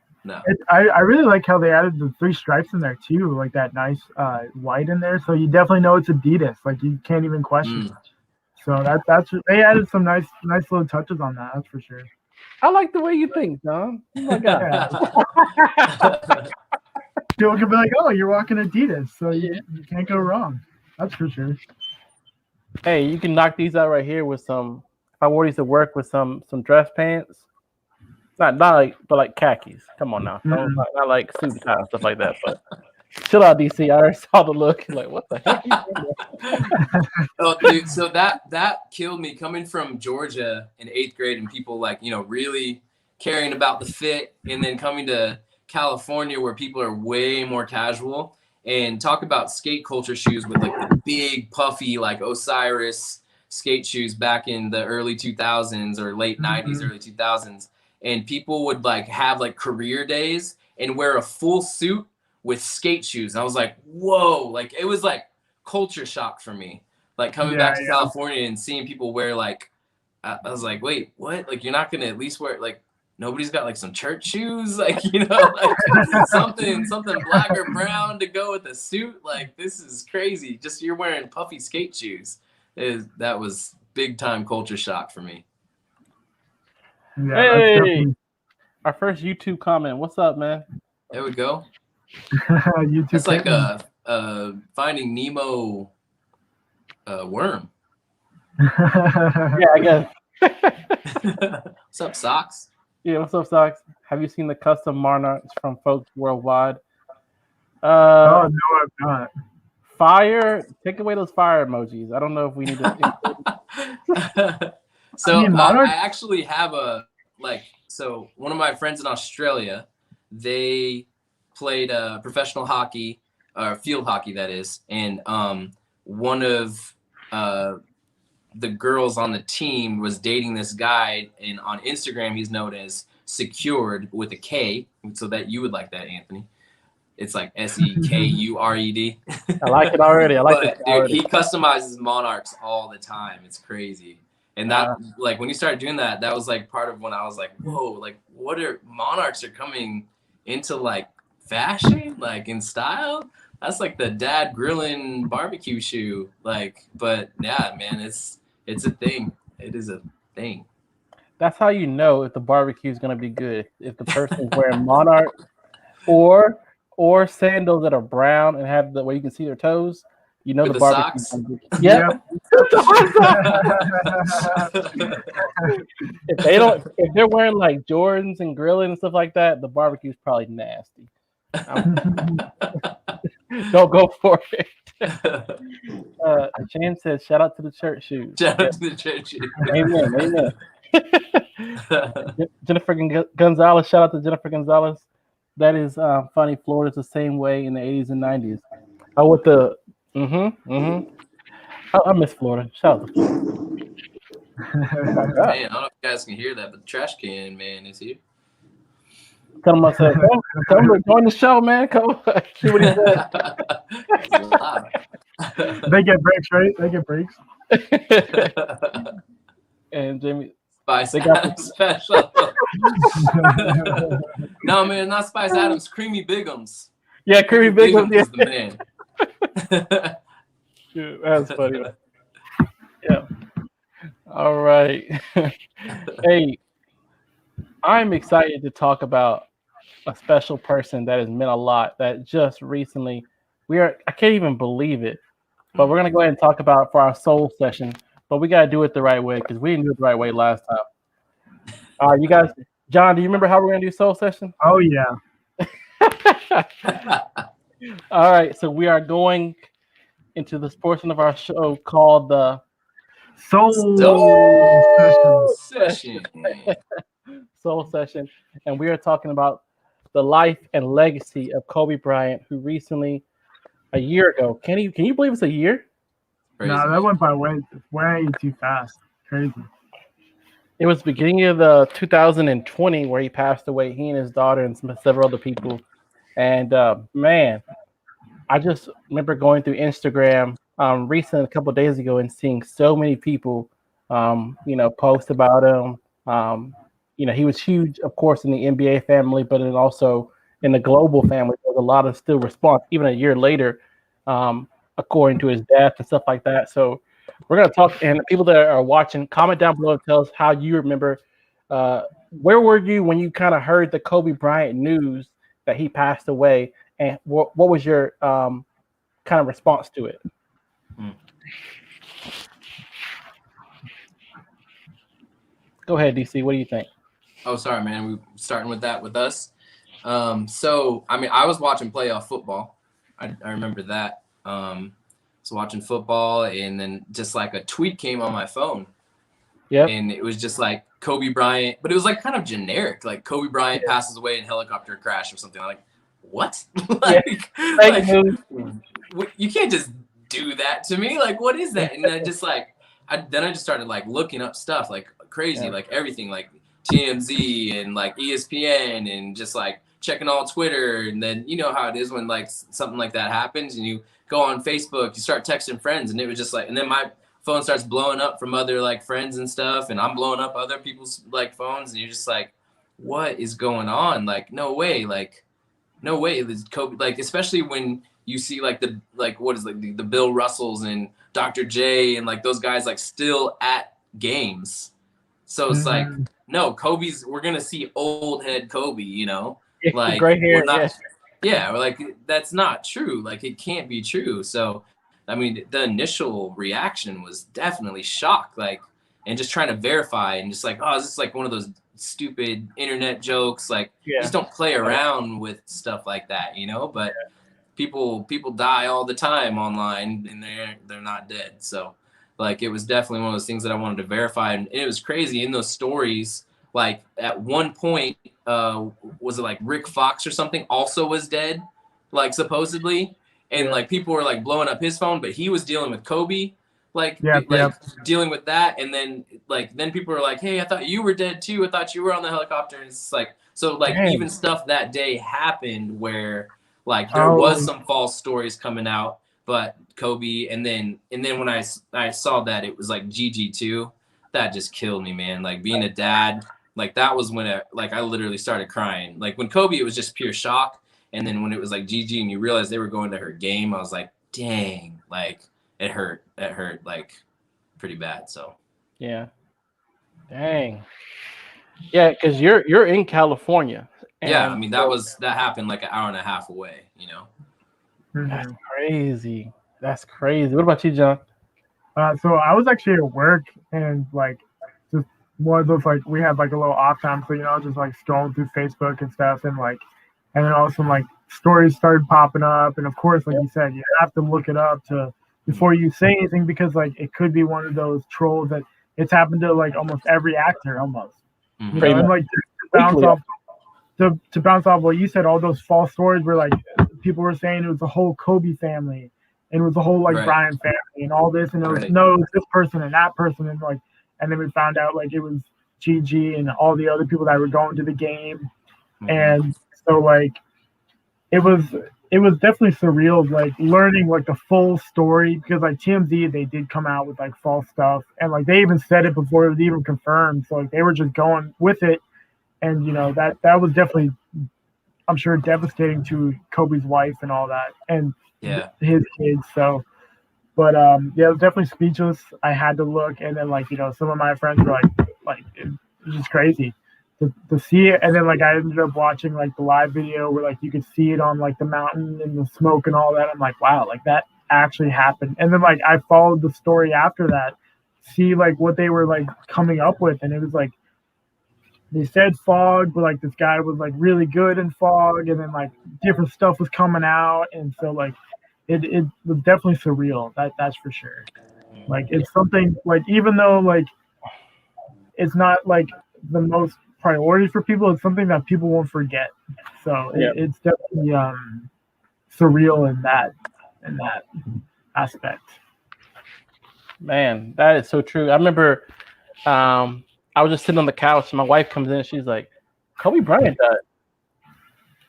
I really like how they added the 3 stripes in there too, like that nice white in there. So you definitely know it's Adidas. Like you can't even question it. So that's they added some nice little touches on that. That's for sure. I like the way you think, John. Oh my God. Yeah. People could be like, "Oh, you're walking Adidas, so you can't go wrong." That's for sure. Hey, you can knock these out right here with some. If I wore these to work with some dress pants, not like, but like khakis. Come on now, not like suit and tie and stuff like that. But chill out, DC. I already saw the look. Like, what the heck? Oh, dude, so that killed me coming from Georgia in 8th grade and people like, really caring about the fit, and then coming to California where people are way more casual, and talk about skate culture shoes with like the big puffy like Osiris skate shoes back in the early 2000s or late 90s, early 2000s. And people would like have like career days and wear a full suit with skate shoes. And I was like, whoa, like it was like culture shock for me. Like coming back to California and seeing people wear like, I was like, wait, what? Like you're not gonna at least wear like, nobody's got like some church shoes, like like something black or brown to go with a suit. Like this is crazy. Just you're wearing puffy skate shoes. That was big time culture shock for me. Yeah, hey, our first YouTube comment. What's up, man? There we go. YouTube. It's like a Finding Nemo worm. Yeah, I guess. What's up, Socks? Yeah, what's up, Socks? Have you seen the custom monarchs from folks worldwide? Oh no, I've not. Fire. Take away those fire emojis. I don't know if we need to. So I actually have so one of my friends in Australia, they played professional hockey, or field hockey that is, and one of the girls on the team was dating this guy, and on Instagram he's known as Secured with a K, so that you would like that, Anthony. It's like SEKURED. I like it already. I like it already. He customizes monarchs all the time. It's crazy. And that like when you start doing that, that was like part of when I was like, whoa, like what are monarchs are coming into like fashion, like in style? That's like the dad grilling barbecue shoe. Like, but yeah, man, it's a thing. It is a thing. That's how you know if the barbecue is gonna be good. If the person's wearing monarch or sandals that are brown and have the where you can see their toes, you know the barbecue. Yeah. If they're wearing like Jordans and grilling and stuff like that, the barbecue's probably nasty. Don't go for it. Shane says, "Shout out to the church shoes." Shout out to the church shoes. Amen. Jennifer Gonzalez. Shout out to Jennifer Gonzalez. That is funny. Florida's the same way in the 80s and 90s. I went to. I miss Florida. Shout out to Florida. Man, I don't know if you guys can hear that, but the trash can man is here. Tell him I said, come join the show, man. Come see what he said. They get breaks, right? They get breaks. And Jamie, Spice Adams special. No, man, not Spice Adams. Creamy Bigums. Yeah, Creamy Bigums is the man. Yeah, that's funny. Yeah. All right. Hey, I'm excited to talk about a special person that has meant a lot that just recently I can't even believe it, but we're going to go ahead and talk about for our soul session, but we got to do it the right way because we didn't do it the right way last time. You guys, John, do you remember how we're going to do soul session? Oh, yeah. All right. So we are going into this portion of our show called the Soul Session. Soul Session. And we are talking about the life and legacy of Kobe Bryant, who recently, a year ago, can you believe it's a year? Crazy. No, that went by way too fast. Crazy. It was the beginning of the 2020 where he passed away, he and his daughter and several other people. And man, I just remember going through Instagram recently a couple of days ago and seeing so many people, post about him. He was huge, of course, in the NBA family, but then also in the global family. There's a lot of still response, even a year later, according to his death and stuff like that. So We're gonna talk, and people that are watching, comment down below and tell us how you remember. Where were you when you kind of heard the Kobe Bryant news that he passed away, and what was your kind of response to it? Go ahead, DC. What do you think? Oh, sorry, man. We starting with that with us. So I mean, I was watching playoff football. I remember that. Was watching football, and then just like a tweet came on my phone. Yeah. And it was just like Kobe Bryant, but it was like kind of generic, like Kobe Bryant passes away in helicopter crash or something. I'm like, what? like, you can't just do that to me. Like, what is that? And then just like, I just started like looking up stuff like crazy, like everything, like TMZ and like ESPN, and just like checking all Twitter. And then you know how it is when like something like that happens, and you go on Facebook, you start texting friends, and it was just like, and then my phone starts blowing up from other like friends and stuff, and I'm blowing up other people's like phones, and you're just like, what is going on? Like, no way, this Kobe, like, especially when you see like the Bill Russells and Dr. J and like those guys like still at games. So it's like, no, we're gonna see old head Kobe, you know, like gray hair, we're not, we're like, that's not true. Like, it can't be true. So I mean, the initial reaction was definitely shock, like, and just trying to verify, and just like, oh, is this like one of those stupid internet jokes? Like, just don't play around with stuff like that, you know? But people die all the time online, and they're not dead. So like, it was definitely one of those things that I wanted to verify. And it was crazy in those stories. Like, at one point, was it like Rick Fox or something also was dead, like, supposedly. And like, people were like blowing up his phone, but he was dealing with Kobe, dealing with that. And then people were like, hey, I thought you were dead too. I thought you were on the helicopter. And it's like, so like, even stuff that day happened where like there was some false stories coming out, but Kobe. And then when I saw that it was like Gigi too, that just killed me, man. Like, being a dad, like, that was when I literally started crying. Like, when Kobe, it was just pure shock. And then when it was like Gigi and you realized they were going to her game, I was like, dang, like, it hurt like pretty bad. So yeah, dang, yeah, because you're in California. Yeah, I mean, that happened like an hour and a half away, you know. That's crazy. That's crazy. What about you, John? So I was actually at work, and like just one of those, like, we had like a little off time, so just like scrolling through Facebook and stuff, and then all of a sudden, like, stories started popping up, and of course, like you said, you have to look it up before you say anything, because like it could be one of those trolls that it's happened to like almost every actor almost. Mm-hmm. And like to bounce off what you said, all those false stories where like people were saying it was the whole Kobe family, and it was the whole like Bryant family and all this, and it was no, it's this person and that person, and then we found out like it was Gigi and all the other people that were going to the game. And so like it was definitely surreal, like learning like the full story, because like TMZ, they did come out with like false stuff, and like they even said it before it was even confirmed. So like they were just going with it, and that was definitely, I'm sure, devastating to Kobe's wife and all that, and his kids. So, but it was definitely speechless. I had to look, and then like some of my friends were like it was just crazy to see it. And then like I ended up watching like the live video where like you could see it on like the mountain and the smoke and all that. I'm like, wow, like that actually happened. And then like I followed the story after that, see like what they were like coming up with, and it was like they said fog, but like this guy was like really good in fog, and then like different stuff was coming out, and so like it was definitely surreal. That's for sure. Like, it's something, like, even though like it's not like the most priority for people, it's something that people won't forget. So it's definitely surreal in that aspect. Man, that is so true. I remember I was just sitting on the couch, and my wife comes in, and she's like, Kobe Bryant died.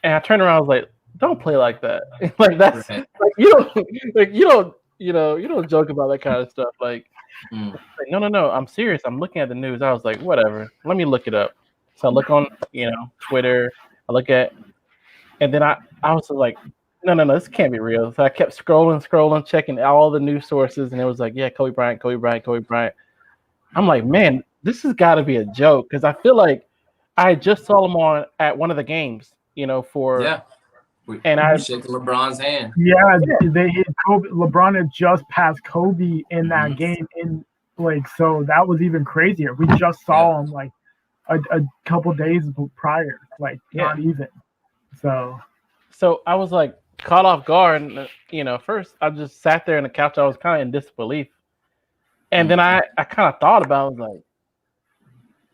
And I turned around, I was like, don't play like that. Like, that's like, you don't joke about that kind of stuff. Like, no, I'm serious. I'm looking at the news. I was like, whatever, let me look it up. So I look on, Twitter, and then I was like, no, this can't be real. So I kept scrolling, checking all the news sources, and it was like, yeah, Kobe Bryant, Kobe Bryant, Kobe Bryant. I'm like, man, this has got to be a joke because I feel like I just saw him on at one of the games, Yeah. and I shaking LeBron's hand. Yeah, LeBron had just passed Kobe in that game, so that was even crazier. We just saw him like a couple days prior, not even. So I was like caught off guard, and first I just sat there on the couch. I was kind of in disbelief, and then I kind of thought about it. I was like,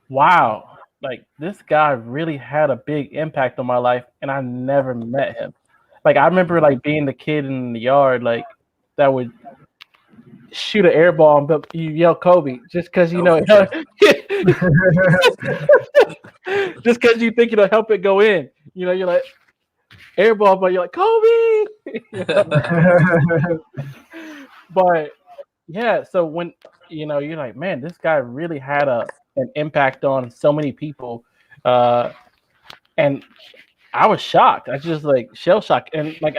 wow, like this guy really had a big impact on my life, and I never met him. Like I remember like being the kid in the yard, like that would shoot an air ball, but you yell Kobe just because just because you think it'll help it go in. You're like air ball, but you're like Kobe. But yeah, so when you're like, man, this guy really had an impact on so many people, and I was shocked. I just like shell shocked, and like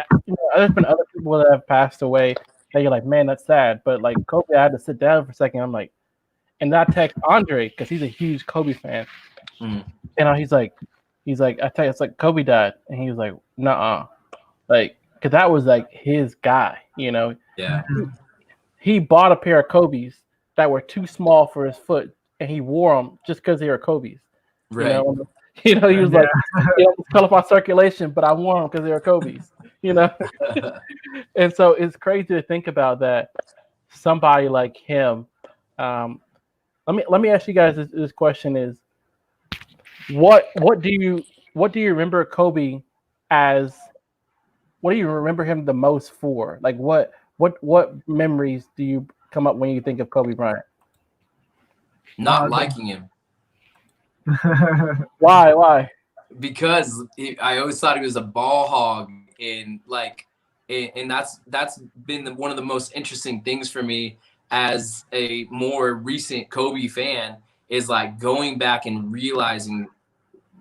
there's been other people that have passed away. That you're like, man, that's sad. But like Kobe, I had to sit down for a second. I'm like, and I text Andre because he's a huge Kobe fan, and he's like, I tell you, it's like Kobe died, and he was like, nuh-uh, like because that was like his guy, Yeah. He bought a pair of Kobe's that were too small for his foot, and he wore them just because they were Kobe's. Right. He was like, color my circulation, but I wore them because they were Kobe's. And so it's crazy to think about that. Somebody like him. Let me ask you guys this question: is what do you remember Kobe as? What do you remember him the most for? Like what memories do you come up when you think of Kobe Bryant? Not liking him. Why? Because I always thought he was a ball hog, and that's been one of the most interesting things for me as a more recent Kobe fan is like going back and realizing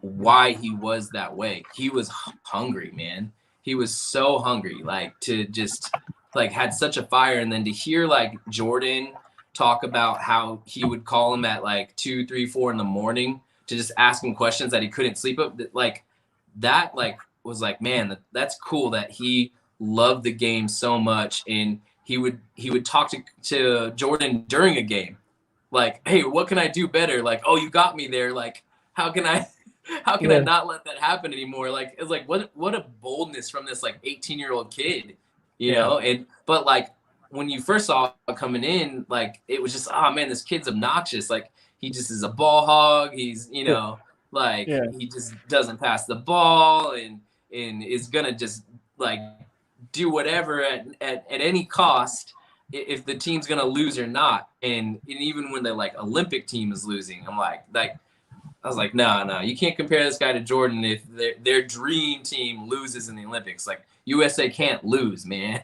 why he was that way. He was hungry, man. He was so hungry, like to just like had such a fire, and then to hear like Jordan talk about how he would call him at like 2, 3, 4 in the morning to just ask him questions that he couldn't sleep up. Like that, like was like, man, that's cool that he loved the game so much, and he would talk to Jordan during a game, like, hey, what can I do better? Like, oh, you got me there. Like, how can I not let that happen anymore? Like, it's like what a boldness from this like 18-year-old kid, you know. And but like when you first saw it coming in, like it was just, oh man, this kid's obnoxious. Like he just is a ball hog. He's he just doesn't pass the ball and is gonna just like do whatever at any cost if the team's gonna lose or not. And even when the like Olympic team is losing, I'm like I was like, no, you can't compare this guy to Jordan if their dream team loses in the Olympics. Like USA can't lose, man.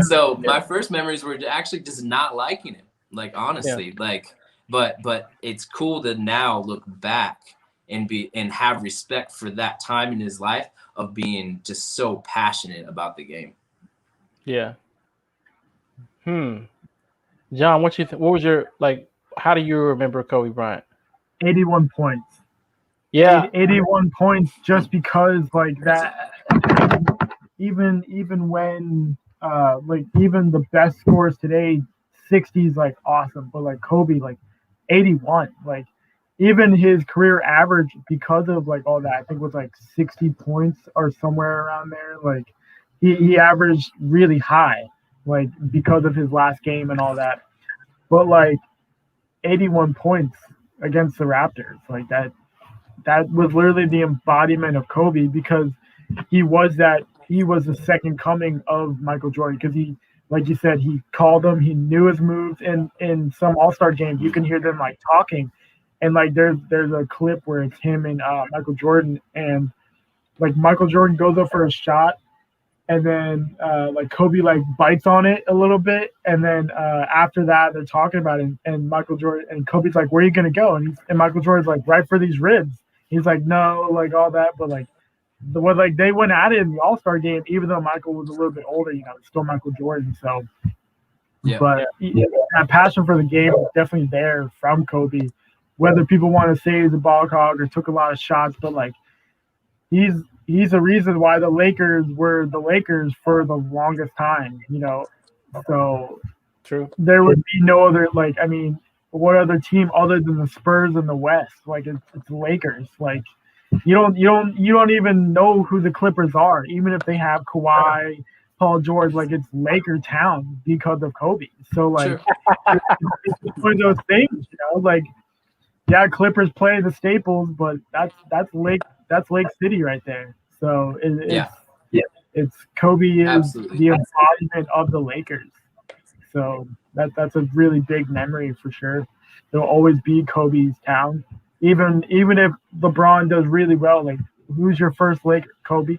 So my first memories were actually just not liking him. Like honestly, like but it's cool to now look back and have respect for that time in his life of being just so passionate about the game. Yeah. John, what you think? What was your like? How do you remember Kobe Bryant? 81 points. Yeah, 81 points. Just because like that. Even when like even the best scores today, 60 is like awesome, but like Kobe, like 81, like even his career average because of like all that, I think was like 60 points or somewhere around there. Like he averaged really high, like because of his last game and all that. But like 81 points against the Raptors, like that was literally the embodiment of Kobe, because he was the second coming of Michael Jordan, because he, like you said, he called him, he knew his moves, and in some All-Star games you can hear them like talking, and like there's a clip where it's him and Michael Jordan, and like Michael Jordan goes up for a shot, and then like Kobe like bites on it a little bit, and then after that they're talking about it, and Michael Jordan and Kobe's like, where are you gonna go? And Michael Jordan's like, right for these ribs. He's like, no, like all that, but like they went at it in the All-Star game, even though Michael was a little bit older. It's still Michael Jordan. So, but that passion for the game was definitely there from Kobe. Whether people want to say he's a ball hog or took a lot of shots, but like he's the reason why the Lakers were the Lakers for the longest time. So True. there would be no other what other team other than the Spurs in the West? Like it's Lakers. Like you don't even know who the Clippers are, even if they have Kawhi, Paul George. Like it's Laker town because of Kobe. So like it's one of those things, like yeah, Clippers play the Staples, but that's Lake City right there. So it's Kobe is Absolutely. the embodiment of the Lakers. So that's a really big memory for sure. It'll always be Kobe's town. Even if LeBron does really well, like who's your first Laker? Kobe.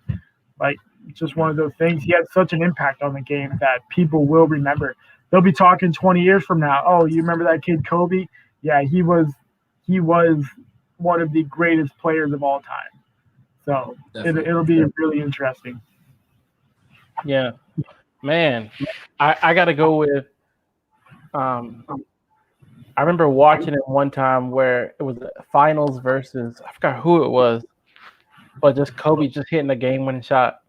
Like just one of those things. He had such an impact on the game that people will remember. They'll be talking 20 years from now. Oh, you remember that kid Kobe? Yeah, he was one of the greatest players of all time. So it'll be really interesting. Yeah, man, I got to go with. I remember watching it one time where it was the finals versus I forgot who it was, but just Kobe just hitting a game-winning shot.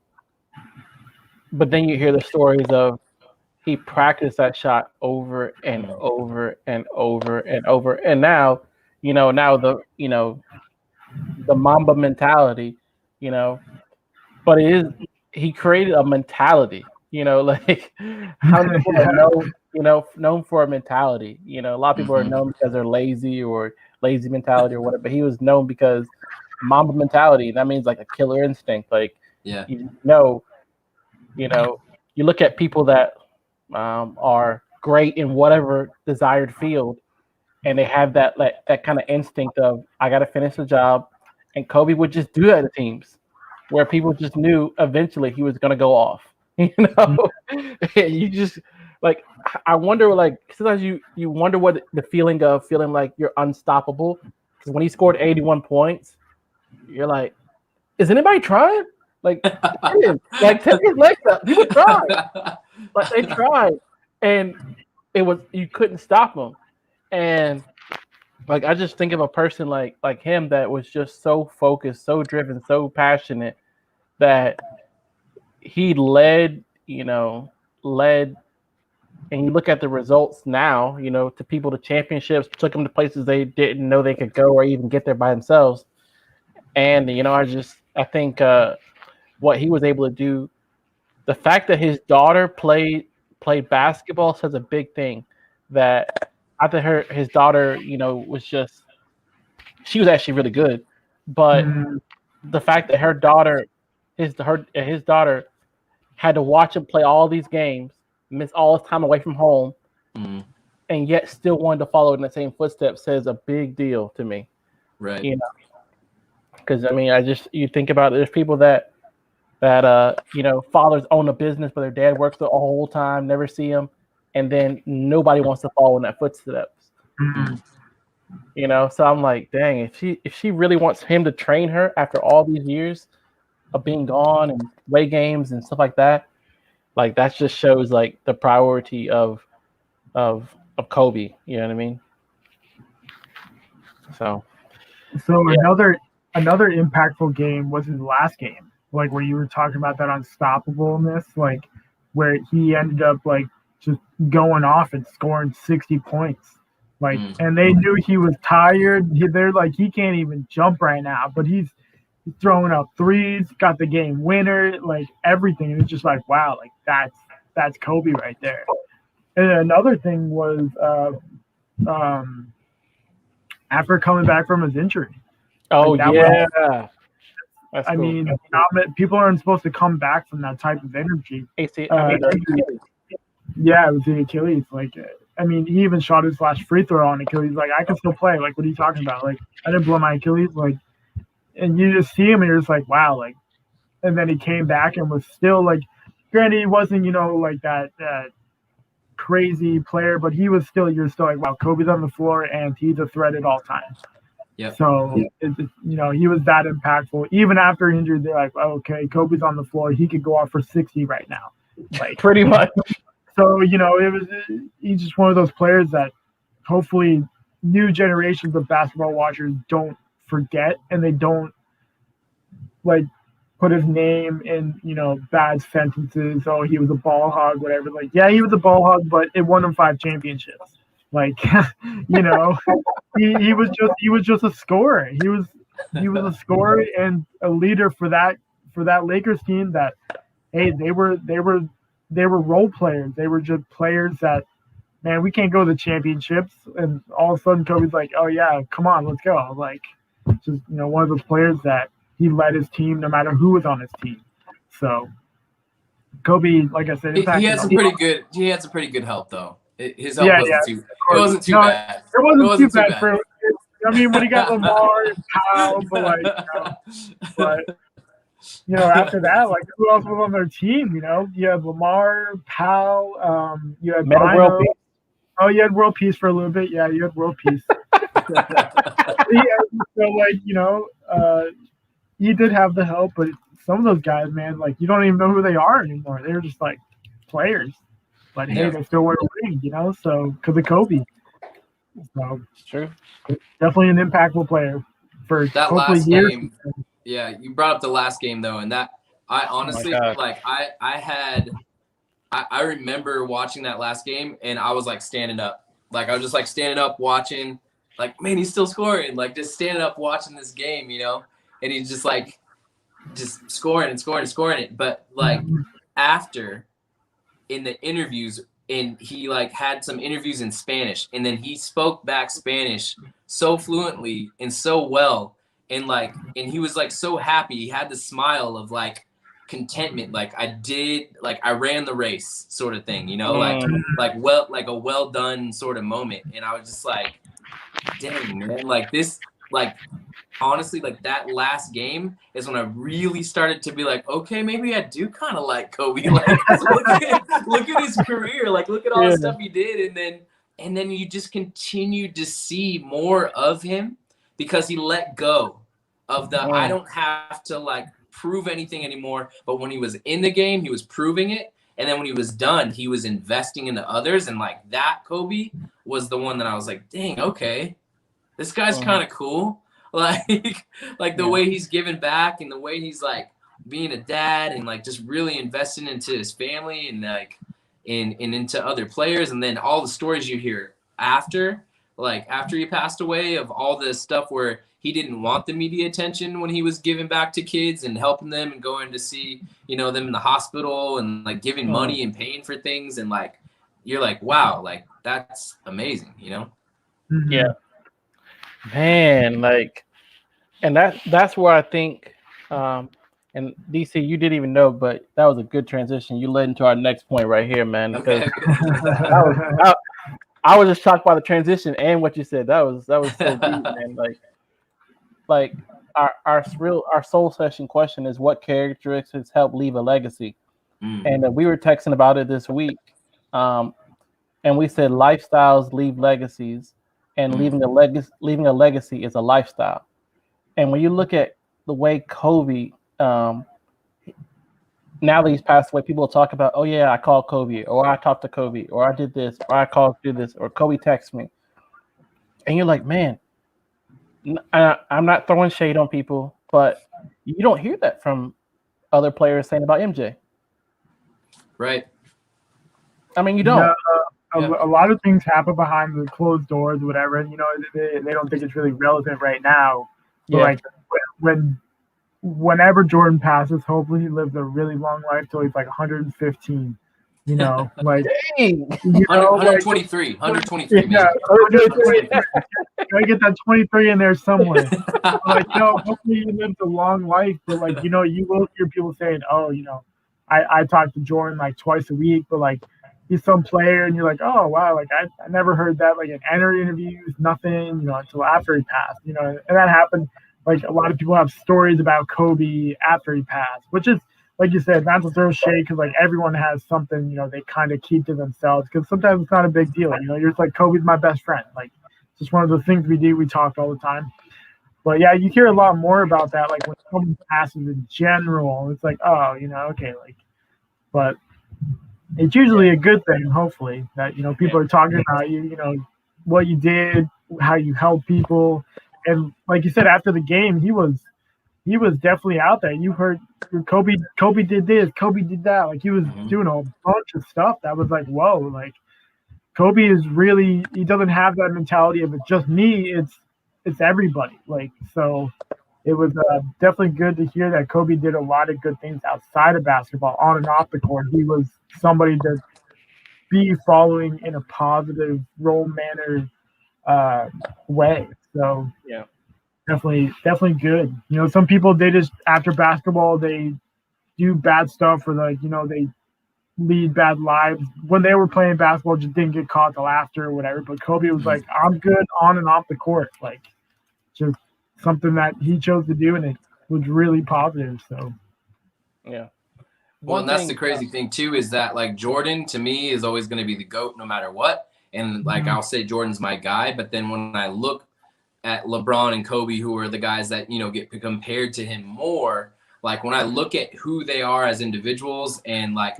But then you hear the stories of he practiced that shot over and over and over and over, and now the Mamba mentality, but he created a mentality, like how many people are known for a mentality. A lot of people are known because they're lazy or lazy mentality or whatever, but he was known because Mamba mentality. That means like a killer instinct. Like, you look at people that are great in whatever desired field, and they have that kind of instinct of I got to finish the job. And Kobe would just do that to teams where people just knew eventually he was going to go off. You just like I wonder, like sometimes you wonder what the feeling of feeling like you're unstoppable, because when he scored 81 points, you're like, is anybody trying? Like take his legs up. People tried, but they tried, and you couldn't stop him. And like I just think of a person like him that was just so focused, so driven, so passionate that he led, and you look at the results now, to people to championships, took them to places they didn't know they could go or even get there by themselves. And I think what he was able to do, the fact that his daughter played basketball, says a big thing. That after his daughter, she was actually really good, but the fact that her daughter, his daughter, had to watch him play all these games, miss all his time away from home, and yet still wanted to follow in the same footsteps, says a big deal to me. Right. Because you think about it, there's people that fathers own a business, but their dad works the whole time, never see him, and then nobody wants to follow in that footsteps. So I'm like, dang, if she really wants him to train her after all these years of being gone and away games and stuff like that just shows like the priority of Kobe. You know what I mean? So another impactful game was his last game, like where you were talking about that unstoppableness, like where he ended up like just going off and scoring 60 points. Like, and they knew he was tired. They're like, he can't even jump right now, but he's throwing up threes, got the game winner, like everything. And it's just like, wow, like that's Kobe right there. And another thing was after coming back from his injury. Oh, yeah. I mean, people aren't supposed to come back from that type of energy. Yeah, it was the Achilles. Like, I mean, he even shot his last free throw on Achilles. Like, I can still play. Like, what are you talking about? Like, I didn't blow my Achilles. Like, and you just see him and you're just like, wow. Like, and then he came back and was still like, granted, he wasn't, like that crazy player, but he was still, you're still like, wow, Kobe's on the floor and he's a threat at all times. Yeah. So he was that impactful. Even after injured, they're like, oh, okay, Kobe's on the floor. He could go off for 60 right now. Like Pretty much. So he's just one of those players that hopefully new generations of basketball watchers don't forget, and they don't like put his name in bad sentences. Oh, he was a ball hog, whatever. Like, yeah, he was a ball hog, but it won him 5 championships. Like, he was just a scorer. He was a scorer and a leader for that Lakers team. That, hey, they were role players. They were just players that, man, we can't go to the championships. And all of a sudden, Kobe's like, oh yeah, come on, let's go. Like, just one of those players that he led his team no matter who was on his team. So Kobe, like I said, he had some pretty good help though. His help wasn't too bad. It wasn't too bad. When he got Lamar and Powell, but after that, like, who else was on their team? You had Lamar, Powell, you had Bryant. Oh, you had World Peace for a little bit. Yeah, you had World Peace. He did have the help, but some of those guys, man, like, you don't even know who they are anymore. They're just like players. But hey, they still wear a ring, so because of Kobe. So it's true. Definitely an impactful player for that hopefully last years. game. Yeah, you brought up the last game though, and that I honestly I remember watching that last game, and I was like standing up. Like, I was just like standing up watching, like, man, he's still scoring. Like, just standing up watching this game, and he's just like just scoring it. But like after in the interviews, and he like had some interviews in Spanish, and then he spoke back Spanish so fluently and so well, and he was like so happy. He had the smile of like contentment, like I ran the race sort of thing, like a well done sort of moment. And I was just like, dang, man, like this, like honestly, like that last game is when I really started to be like, okay, maybe I do kind of like Kobe. Like, look at his career, like look at all the stuff he did, and then you just continued to see more of him because he let go of the I don't have to like prove anything anymore. But when he was in the game, he was proving it, and then when he was done, he was investing into others. And like that Kobe was the one that I was like, dang, okay, this guy's kind of cool. Like the way he's giving back, and the way he's like being a dad, and like just really investing into his family, and like and into other players. And then all the stories you hear after he passed away, of all this stuff where he didn't want the media attention when he was giving back to kids and helping them and going to see, them in the hospital, and like giving money and paying for things. And like, you're like, wow, like that's amazing, Yeah, man, like, and that's where I think, and DC, you didn't even know, but that was a good transition. You led into our next point right here, man. Because I was just shocked by the transition and what you said. That was so deep, man. Like our soul session question is, what characteristics help leave a legacy? And we were texting about it this week, and we said lifestyles leave legacies, and leaving a legacy is a lifestyle. And when you look at the way Kobe, now that he's passed away, people will talk about, oh yeah, I called Kobe, or I talked to Kobe, or I did this, or I called to do this, or Kobe texted me. And you're like, man, I'm not throwing shade on people, but you don't hear that from other players saying about MJ. Right. I mean, you don't. A lot of things happen behind the closed doors, or whatever, and they don't think it's really relevant right now. But like whenever Jordan passes, hopefully he lives a really long life till he's like 115. Like Dang. 123, 123. Yeah, 123. Gotta get that 23 in there somewhere. Like, hopefully he lives a long life, but like, you will hear people saying, oh, I talk to Jordan like twice a week, but like he's some player, and you're like, oh wow, like I never heard that, like in interviews, nothing, until after he passed, and that happened. Like, a lot of people have stories about Kobe after he passed, which is, like you said, not to throw shade, because like everyone has something, they kind of keep to themselves, because sometimes it's not a big deal. You're just like, Kobe's my best friend. Like, it's just one of those things we do. We talk all the time. But yeah, you hear a lot more about that, like when someone passes in general, it's like, oh, okay, like, but it's usually a good thing, hopefully, that people are talking about you, what you did, how you helped people, and like you said, after the game, he was definitely out there. You heard Kobe did this, Kobe did that, like he was doing a bunch of stuff that was like, whoa, like Kobe is really, he doesn't have that mentality of it's just me, it's everybody, like so. It was definitely good to hear that Kobe did a lot of good things outside of basketball, on and off the court. He was somebody to be following in a positive role manner way. So Yeah. definitely good. Some people, they just after basketball they do bad stuff, or like they lead bad lives. When they were playing basketball, just didn't get caught till after or whatever. But Kobe was like, I'm good on and off the court, like just something that he chose to do, and it was really positive. So Yeah. Well, and that's the crazy thing too, is that like Jordan to me is always going to be the GOAT no matter what. And like I'll say Jordan's my guy, but then when I look at LeBron and Kobe, who are the guys that get compared to him more, like when I look at who they are as individuals, and like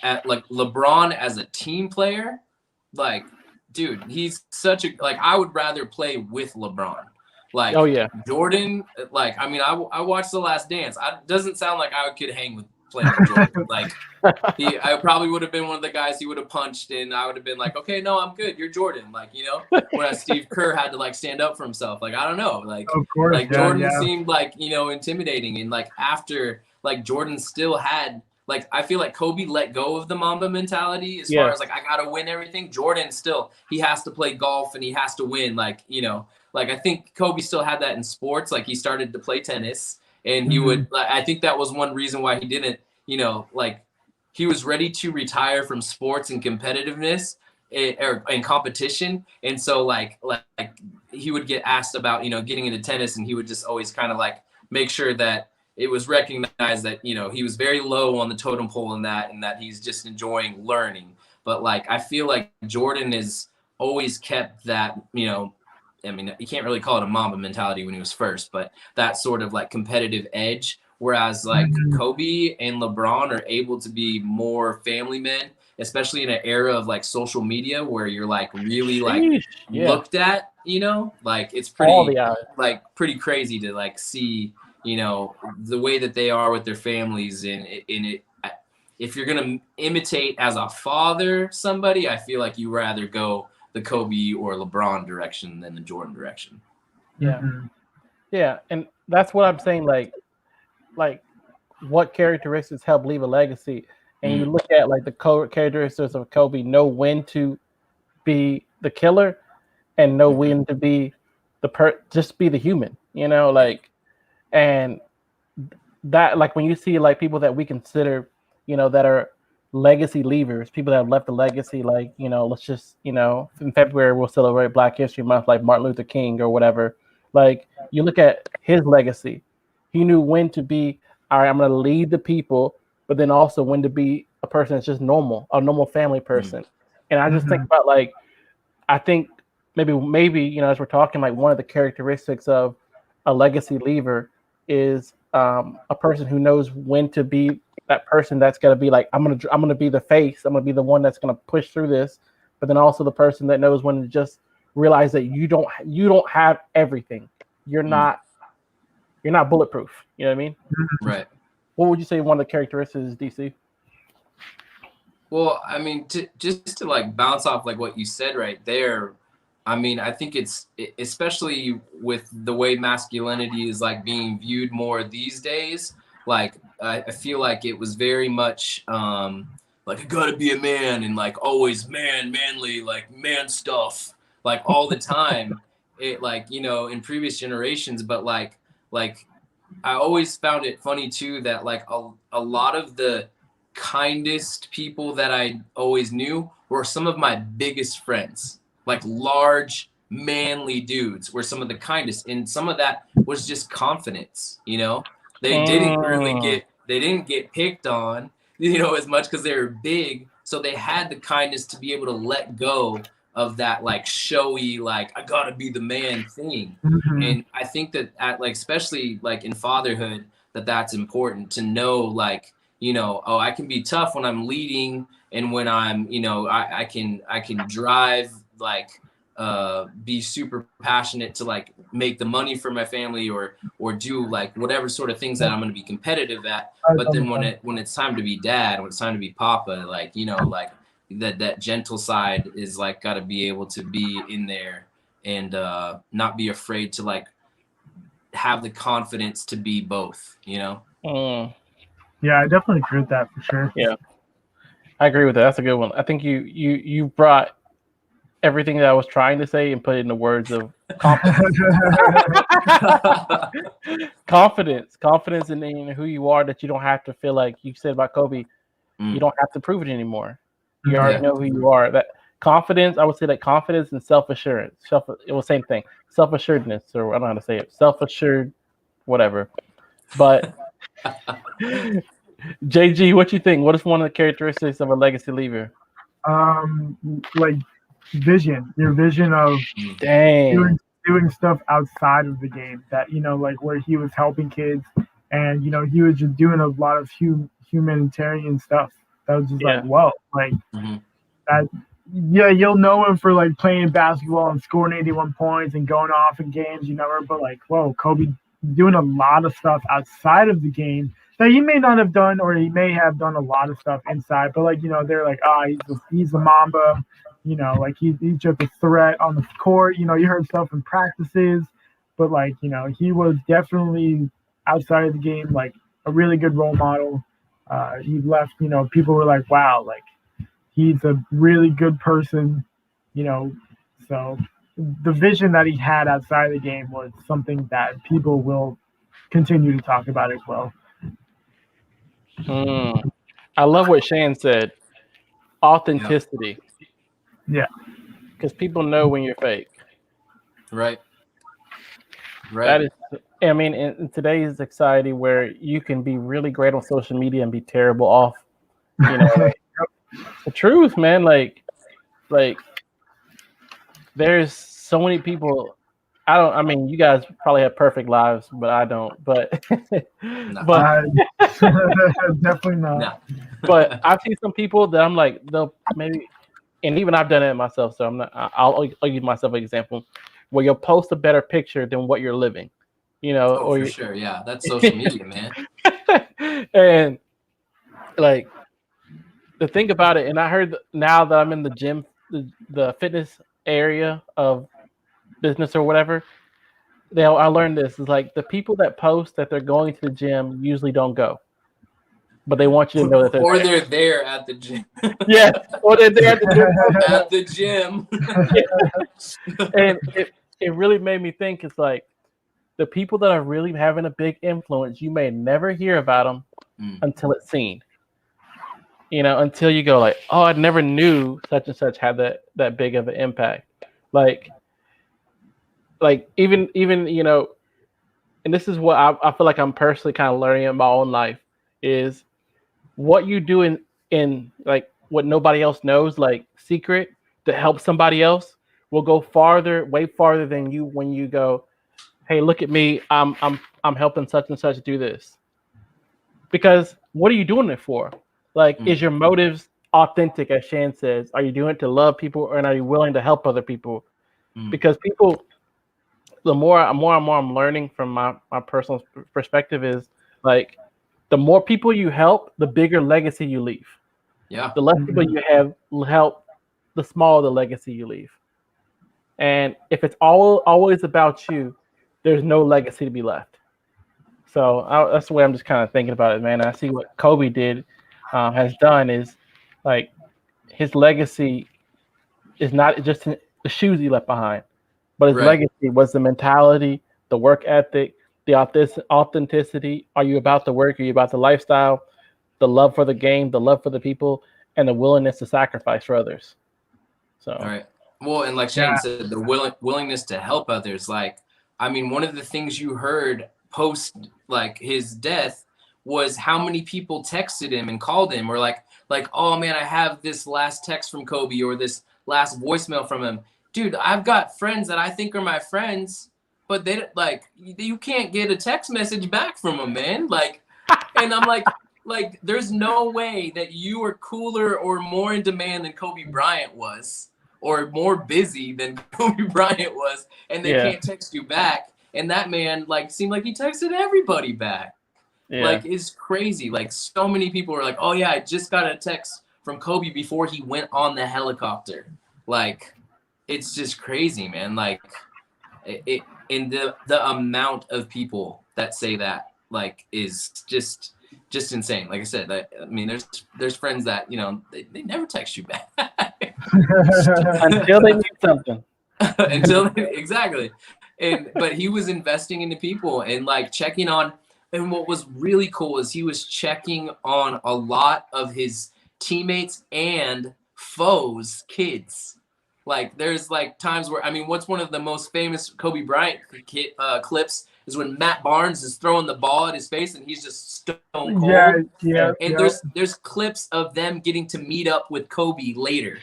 at like LeBron as a team player, like dude, he's such a, like I would rather play with LeBron. Like Jordan, like I mean I watched The Last Dance. Doesn't sound like I could hang with playing with Jordan. Like I probably would have been one of the guys he would have punched, and I would have been like, okay, no, I'm good. You're Jordan. Like, whereas Steve Kerr had to like stand up for himself. Like, I don't know. Like, of course, like Jordan seemed like, intimidating. And like after, like Jordan still had, like, I feel like Kobe let go of the Mamba mentality as far as like, I got to win everything. Jordan still, he has to play golf and he has to win. Like, like I think Kobe still had that in sports. Like he started to play tennis, and he would, I think that was one reason why he didn't, like he was ready to retire from sports and competitiveness and competition. And so like he would get asked about, getting into tennis, and he would just always kind of like make sure that it was recognized that, he was very low on the totem pole in that, and that he's just enjoying learning. But like, I feel like Jordan has always kept that, I mean, you can't really call it a Mamba mentality when he was first, but that sort of like competitive edge. Whereas like Kobe and LeBron are able to be more family men, especially in an era of like social media where you're like really like looked at, like it's pretty like pretty crazy to like see, the way that they are with their families. And it, if you're going to imitate as a father somebody, I feel like you rather go the Kobe or LeBron direction than the Jordan direction. Yeah. Yeah. And that's what I'm saying. Like what characteristics help leave a legacy, and you look at like the characteristics of Kobe: know when to be the killer, and know when to be just be the human, like, and that, like when you see like people that we consider, that are legacy leavers, people that have left a legacy, like, let's just, in February we'll celebrate Black History Month, like Martin Luther King or whatever. Like you look at his legacy, he knew when to be, all right, I'm going to lead the people, but then also when to be a person that's just normal, a normal family person. And I just think about like, I think maybe, as we're talking, like one of the characteristics of a legacy leaver is a person who knows when to be that person that's going to be like, I'm going to be the face. I'm going to be the one that's going to push through this. But then also the person that knows when to just realize that you don't have everything. You're not bulletproof. You know what I mean? Right. What would you say one of the characteristics is, DC? Well, I mean, just to like bounce off like what you said right there, I mean, I think it's, especially with the way masculinity is like being viewed more these days, like I feel like it was very much like, I gotta be a man, and like always manly, like man stuff, like all the time. It like, in previous generations, but like I always found it funny too that like a lot of the kindest people that I always knew were some of my biggest friends. Like large, manly dudes were some of the kindest, and some of that was just confidence. They didn't get picked on, as much because they were big, so they had the kindness to be able to let go of that like showy, like I gotta be the man thing. And I think that like, especially like in fatherhood, that's important to know, like, you know, oh, I can be tough when I'm leading, and when I'm, you know, I can drive, like, be super passionate to like make the money for my family, or do like whatever sort of things that I'm going to be competitive at. But then when it's time to be dad, when it's time to be papa, like, you know, like that gentle side is like got to be able to be in there, and not be afraid to like have the confidence to be both, you know? Yeah, I definitely agree with that for sure. Yeah, I agree with that. That's a good one. I think you brought everything that I was trying to say and put it in the words of confidence. confidence in who you are, that you don't have to feel like you said about Kobe. You don't have to prove it anymore. You already know who you are. That confidence, I would say that confidence and self-assurance. It was same thing. Self-assuredness, or I don't know how to say it. Self-assured, whatever. But JG, what you think? What is one of the characteristics of a legacy leaver? Like vision. Your vision of doing stuff outside of the game. That, you know, like where he was helping kids, and you know, he was just doing a lot of humanitarian stuff. That was just like, whoa, like that. Yeah, you'll know him for like playing basketball and scoring 81 points and going off in games, you know, but like, whoa, Kobe doing a lot of stuff outside of the game that he may not have done, or he may have done a lot of stuff inside. But like, you know, they're like, he's the Mamba, you know, like he's just a threat on the court. You know, you heard stuff in practices, but like, you know, he was definitely outside of the game like a really good role model. He left, you know, people were like, wow, like he's a really good person, you know. So the vision that he had outside of the game was something that people will continue to talk about as well. I love what Shan said. Authenticity. Yeah. Because people know when you're fake. Right. That is, I mean, in today's society where you can be really great on social media and be terrible off, you know, like, the truth, man. Like there's so many people. I mean, you guys probably have perfect lives, but I don't. But but definitely not. No. But I've seen some people that I'm like, they'll maybe, and even I've done it myself. So I'm not. I'll give myself an example where you'll post a better picture than what you're living. You know, for sure. Yeah, that's social media, man. And like, the thing about it, and I heard now that I'm in the gym, the fitness area of business or whatever, I learned this is like the people that post that they're going to the gym usually don't go, but they want you to know that they're there at the gym. Yeah, or they're there at the gym. And it really made me think. It's like the people that are really having a big influence, you may never hear about them until it's seen. You know, until you go like, oh, I never knew such and such had that big of an impact. Like even you know, and this is what I feel like I'm personally kind of learning in my own life is what you do in like what nobody else knows, like secret, to help somebody else will go way farther than you when you go, hey, look at me, I'm helping such and such do this. Because what are you doing it for? Like, is your motives authentic, as Shan says? Are you doing it to love people, and are you willing to help other people? Because people, the more I'm learning from my personal perspective is like, the more people you help, the bigger legacy you leave. Yeah. The less people you have help, the smaller the legacy you leave. And if it's always about you, there's no legacy to be left. So that's the way I'm just kind of thinking about it, man. And I see what Kobe has done is like his legacy is not just the shoes he left behind, but his legacy was the mentality, the work ethic, the authenticity. Are you about the work? Are you about the lifestyle, the love for the game, the love for the people, and the willingness to sacrifice for others? So, all right. Well, and like Shane said, the willingness to help others. Like, I mean, one of the things you heard post like his death was how many people texted him and called him, or like, oh man, I have this last text from Kobe, or this last voicemail from him. Dude, I've got friends that I think are my friends, but they like, you can't get a text message back from them, man. Like, and I'm like, there's no way that you are cooler or more in demand than Kobe Bryant was, or more busy than Kobe Bryant was, and they can't text you back. And that man, like, seemed like he texted everybody back. Yeah. Like, it's crazy. Like, so many people were like, oh yeah, I just got a text from Kobe before he went on the helicopter. Like, it's just crazy, man. Like, and the amount of people that say that, like, is just insane. Like I said, I mean, there's friends that, you know, they never text you back until they need something. Exactly. But he was investing into people and like checking on. And what was really cool is he was checking on a lot of his teammates and foes' kids. Like, there's like times where, I mean, what's one of the most famous Kobe Bryant clips is when Matt Barnes is throwing the ball at his face and he's just stone cold. And there's clips of them getting to meet up with Kobe later.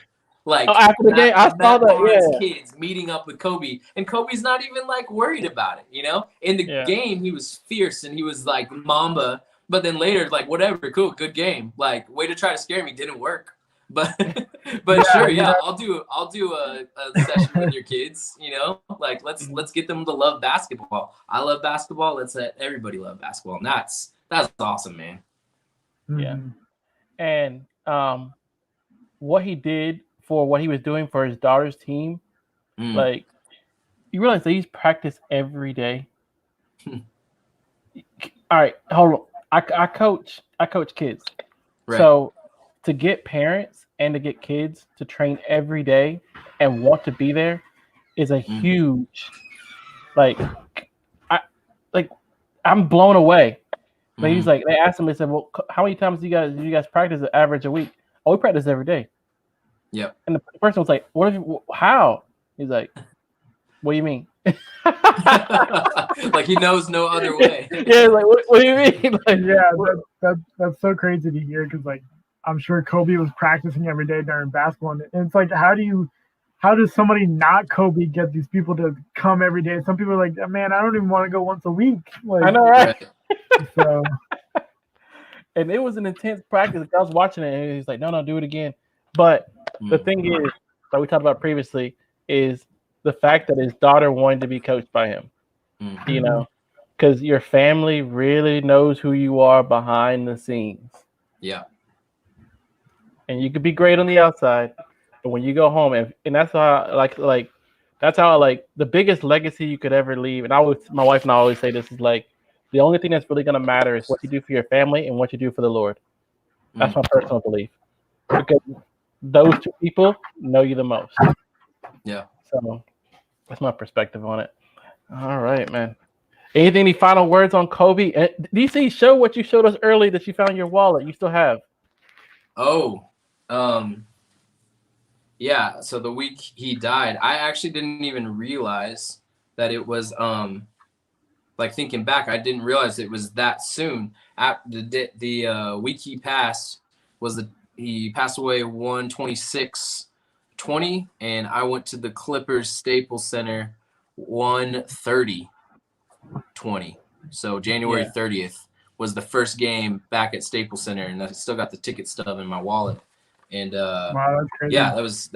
Like, after the game, I saw that. Kids meeting up with Kobe, and Kobe's not even like worried about it, you know. In the game, he was fierce and he was like Mamba, but then later, like, whatever, cool, good game. Like, way to try to scare me, didn't work. But sure, I'll do a session with your kids, you know. Like, let's get them to love basketball. I love basketball. Let's let everybody love basketball, and that's awesome, man. Yeah, and what he did for what he was doing for his daughter's team, like, you realize that he's practiced every day. All right, hold on. I coach kids, right. So to get parents and to get kids to train every day and want to be there is a huge, I'm blown away. But he's like, they asked him, they said, well, how many times do you guys practice an average a week? Oh, we practice every day. Yep. And the person was like, how? He's like, what do you mean? Like, he knows no other way. Yeah, like, what do you mean? Like, that's so crazy to hear, because, like, I'm sure Kobe was practicing every day during basketball. And it's like, how does somebody not Kobe get these people to come every day? Some people are like, man, I don't even want to go once a week. Like, I know, right? So. And it was an intense practice. I was watching it, and he's like, no, do it again. But the thing is, like we talked about previously, is the fact that his daughter wanted to be coached by him. You know, because your family really knows who you are behind the scenes. Yeah. And you could be great on the outside, but when you go home, and that's how that's how the biggest legacy you could ever leave. And my wife and I always say this is like, the only thing that's really going to matter is what you do for your family and what you do for the Lord. That's my personal belief, because those two people know you the most. Yeah. So that's my perspective on it. All right, man. Any final words on Kobe? DC, show what you showed us early that you found in your wallet. You still have. Oh, yeah. So the week he died, I actually didn't even realize that it was, like, thinking back, I didn't realize it was that soon. At the week he passed he passed away 1/26/20, and I went to the Clippers Staples Center 1/30/20. So January 30th was the first game back at Staples Center, and I still got the ticket stub in my wallet. And wow, that's crazy. Yeah, that was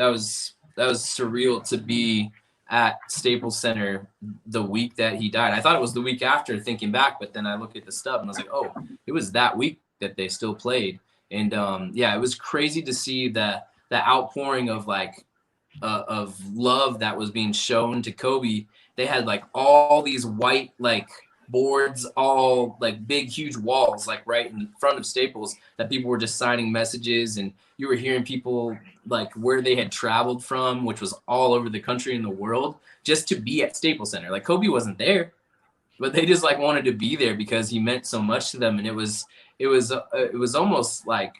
surreal to be at Staples Center the week that he died. I thought it was the week after, thinking back, but then I looked at the stub and I was like, oh, it was that week that they still played. And it was crazy to see the outpouring of of love that was being shown to Kobe. They had like all these white boards, all big huge walls right in front of Staples, that people were just signing messages, and you were hearing people where they had traveled from, which was all over the country and the world, just to be at Staples Center. Like, Kobe wasn't there, but they just wanted to be there because he meant so much to them. And it was almost it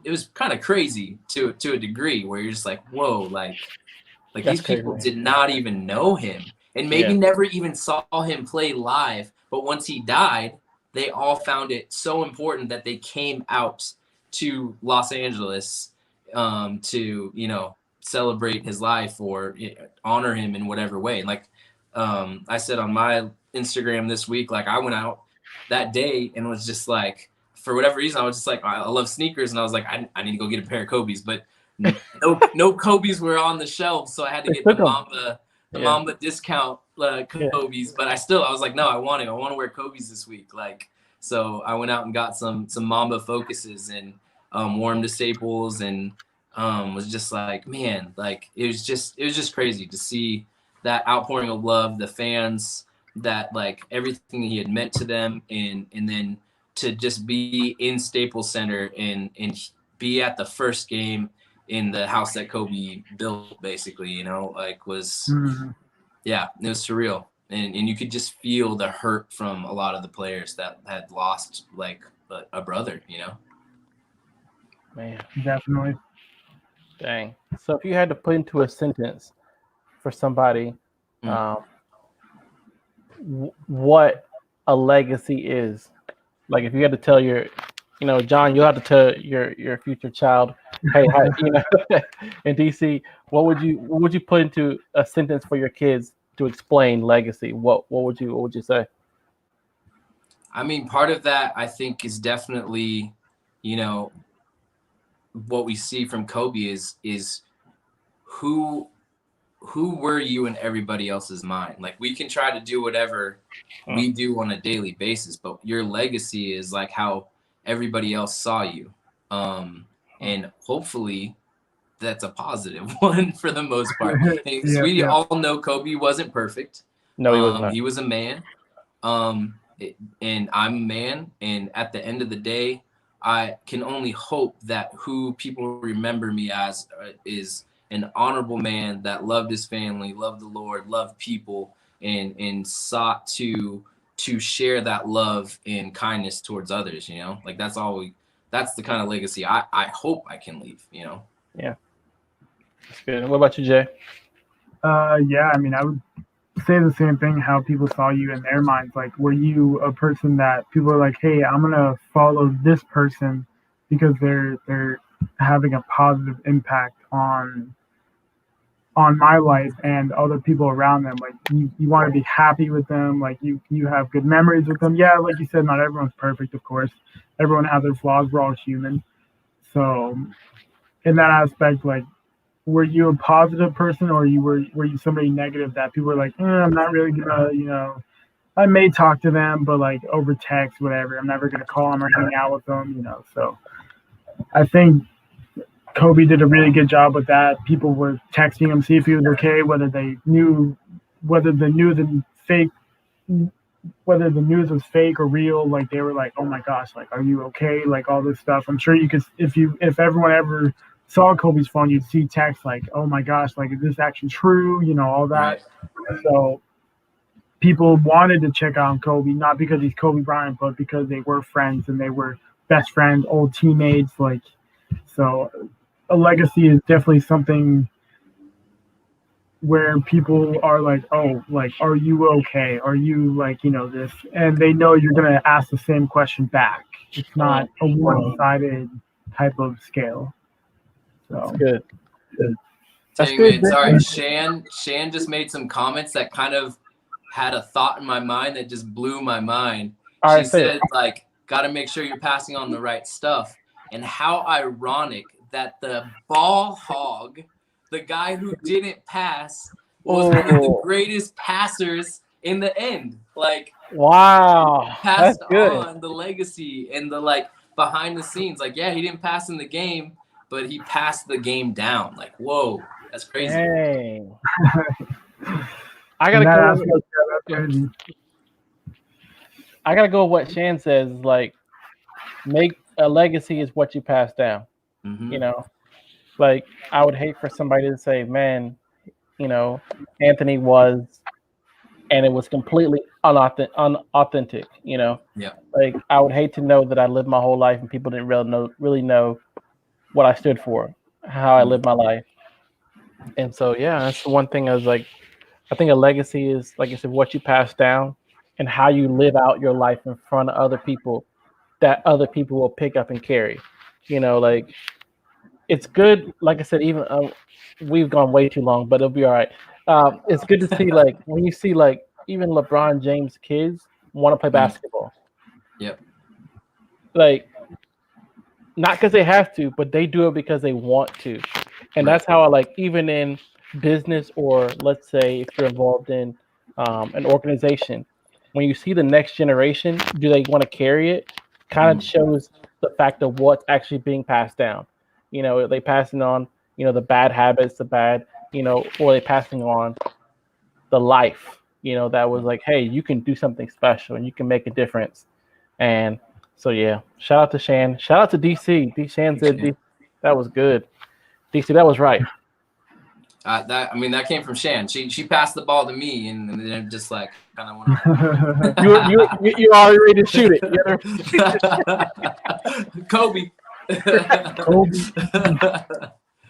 was kind of crazy to a degree, where you're just like, whoa, these people did not even know him, and maybe never even saw him play live. But once he died, they all found it so important that they came out to Los Angeles to celebrate his life or honor him in whatever way. Like I said on my Instagram this week, like I went out that day and was just like, for whatever reason, I was just like, I love sneakers, and I was like, I need to go get a pair of Kobe's, but no Kobe's were on the shelves, so I had to get the Mamba discount Kobe's. But I was like, no, I want to wear Kobe's this week, like. So I went out and got some Mamba Focuses and wore them to Staples, and was just like, man, like it was just crazy to see that outpouring of love, the fans, that like everything he had meant to them, and then to just be in Staples Center and be at the first game in the house that Kobe built, basically, you know, like was, yeah, it was surreal. And you could just feel the hurt from a lot of the players that had lost like a brother, you know? Man. Definitely. Dang. So if you had to put into a sentence for somebody, what a legacy is, like if you had to tell your, you know, John, you'll have to tell your future child, hey, you know, in DC, what would you put into a sentence for your kids to explain legacy? What would you say? I mean, part of that I think is definitely, you know, what we see from Kobe is who were you in everybody else's mind? Like we can try to do whatever we do on a daily basis, but your legacy is like how everybody else saw you. And hopefully that's a positive one for the most part. We all know Kobe wasn't perfect. No, he was not. He was a man. And I'm a man. And at the end of the day, I can only hope that who people remember me as is an honorable man that loved his family, loved the Lord, loved people, and sought to share that love and kindness towards others, you know? Like that's the kind of legacy I hope I can leave, you know? Yeah. That's good. What about you, Jay? Yeah, I mean, I would say the same thing, how people saw you in their minds. Like, were you a person that people are like, hey, I'm going to follow this person because they're having a positive impact on my life and other people around them. Like you want to be happy with them, like you have good memories with them. Yeah, like you said, not everyone's perfect, of course. Everyone has their flaws, we're all human. So in that aspect, like, were you a positive person, or were you somebody negative that people were like, I'm not really gonna, you know, I may talk to them, but like over text, whatever, I'm never gonna call them or hang out with them, you know? So I think Kobe did a really good job with that. People were texting him, see if he was okay, whether the news was fake or real. Like they were like, oh my gosh, like, are you okay? Like all this stuff. I'm sure you could, if everyone ever saw Kobe's phone, you'd see text like, oh my gosh, like, is this actually true? You know, all that. Right. So people wanted to check on Kobe, not because he's Kobe Bryant, but because they were friends and they were best friends, old teammates. Like, so a legacy is definitely something where people are like, oh, like, are you okay? Are you like, you know, this? And they know you're going to ask the same question back. It's not a one-sided type of scale. So that's good. That's good. Sorry, Shan just made some comments that kind of had a thought in my mind that just blew my mind. She said, like, got to make sure you're passing on the right stuff. And how ironic that the ball hog, the guy who didn't pass, was one of the greatest passers in the end. Like, wow, passed on the legacy and the like behind the scenes. Like, yeah, he didn't pass in the game, but he passed the game down. Like, whoa, that's crazy. Dang. I gotta go with what Shan says. Like, make a legacy is what you pass down. You know, like I would hate for somebody to say, man, you know, Anthony was, and it was completely unauthentic, you know? Yeah. Like I would hate to know that I lived my whole life and people didn't really know what I stood for, how I lived my life. And so, yeah, that's the one thing I was like, I think a legacy is, like I said, what you pass down and how you live out your life in front of other people that other people will pick up and carry. You know, like it's good. Like I said, even we've gone way too long, but it'll be all right. It's good to see like when you see like even LeBron James kids want to play basketball. Yep. Like not because they have to, but they do it because they want to, and Right. that's how I like even in business or let's say if you're involved in an organization, when you see the next generation, do they want to carry it? Kind of shows the fact of what's actually being passed down. You know, are they passing on, you know, the bad habits, the bad, you know, or are they passing on the life, you know, that was like, hey, you can do something special and you can make a difference. And so, yeah, shout out to Shan. Shout out to DC. Shan said that was good. DC, that was right. That came from Shan. She passed the ball to me, and then just like kind of went. You already ready to shoot it. Kobe.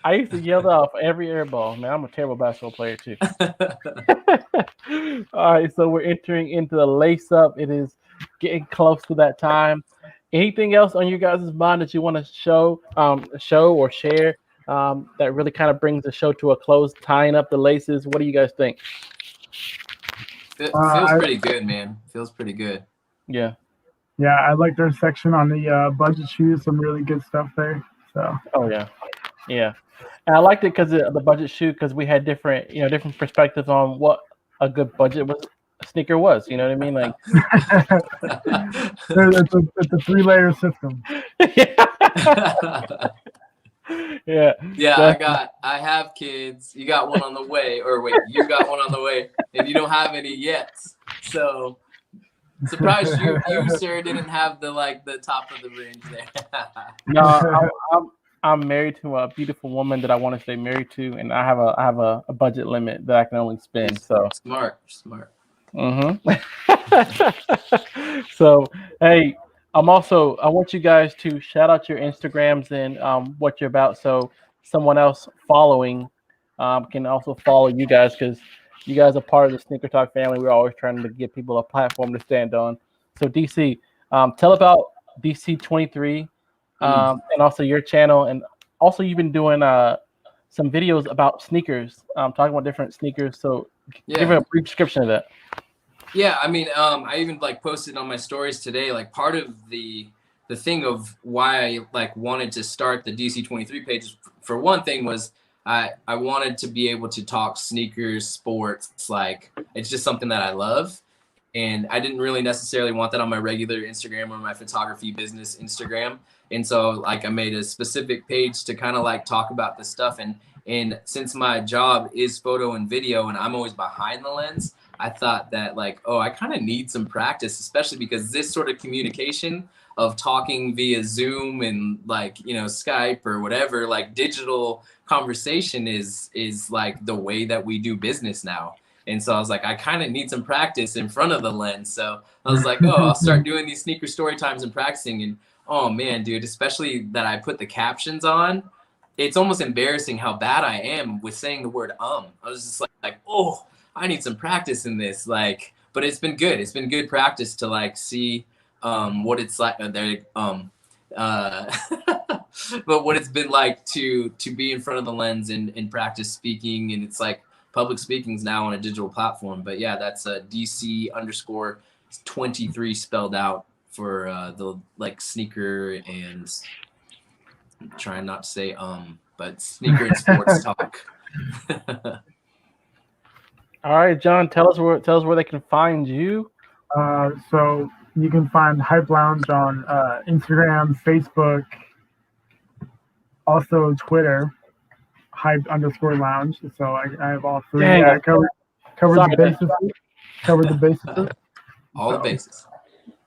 I used to yell that off every air ball. Man, I'm a terrible basketball player too. All right, so we're entering into the lace up. It is getting close to that time. Anything else on you guys' mind that you want to show or share that really kind of brings the show to a close, tying up the laces? What do you guys think? It feels pretty good, man. Feels pretty good. Yeah. Yeah, I like their section on the budget shoes. Some really good stuff there. So. Oh yeah, yeah. And I liked it because the budget shoe, because we had different perspectives on what a good budget sneaker was. You know what I mean? Like it's a 3-layer system. Yeah. Yeah, I have kids. You got one on the way, or wait, you got one on the way, and you don't have any yet. So surprised you sir didn't have the top of the range there. No, I'm married to a beautiful woman that I want to stay married to, and I have a budget limit that I can only spend. So smart. Mm-hmm. So hey, I want you guys to shout out your Instagrams and what you're about, so someone else following can also follow you guys, because you guys are part of the Sneaker Talk family. We're always trying to give people a platform to stand on. So DC, tell about DC-23 and also your channel, and also you've been doing some videos about sneakers, talking about different sneakers. So give a brief description of that. Yeah, I mean, I even posted on my stories today. Like part of the thing of why I wanted to start the DC-23 page, for one thing, was I wanted to be able to talk sneakers, sports. Like it's just something that I love, and I didn't really necessarily want that on my regular Instagram or my photography business Instagram. And so I made a specific page to kind of talk about this stuff. And since my job is photo and video, and I'm always behind the lens, I thought that I kind of need some practice, especially because this sort of communication of talking via Zoom and Skype or whatever, digital conversation is the way that we do business now. And so I was I kind of need some practice in front of the lens. So I was I'll start doing these sneaker story times and practicing. And oh man, dude, especially that I put the captions on, it's almost embarrassing how bad I am with saying the word I was just oh, I need some practice in this. But it's been good. It's been good practice to see what it's like but what it's been like to be in front of the lens and practice speaking. And it's public speaking's now on a digital platform. But yeah, that's DC_23 spelled out for the sneaker, and I'm trying not to say but sneaker and sports talk. All right, John, tell us where they can find you. So you can find Hype Lounge on Instagram, Facebook, also Twitter, Hype_Lounge. So I have all three. Dang. Cover the bases. Cover the bases. All the bases.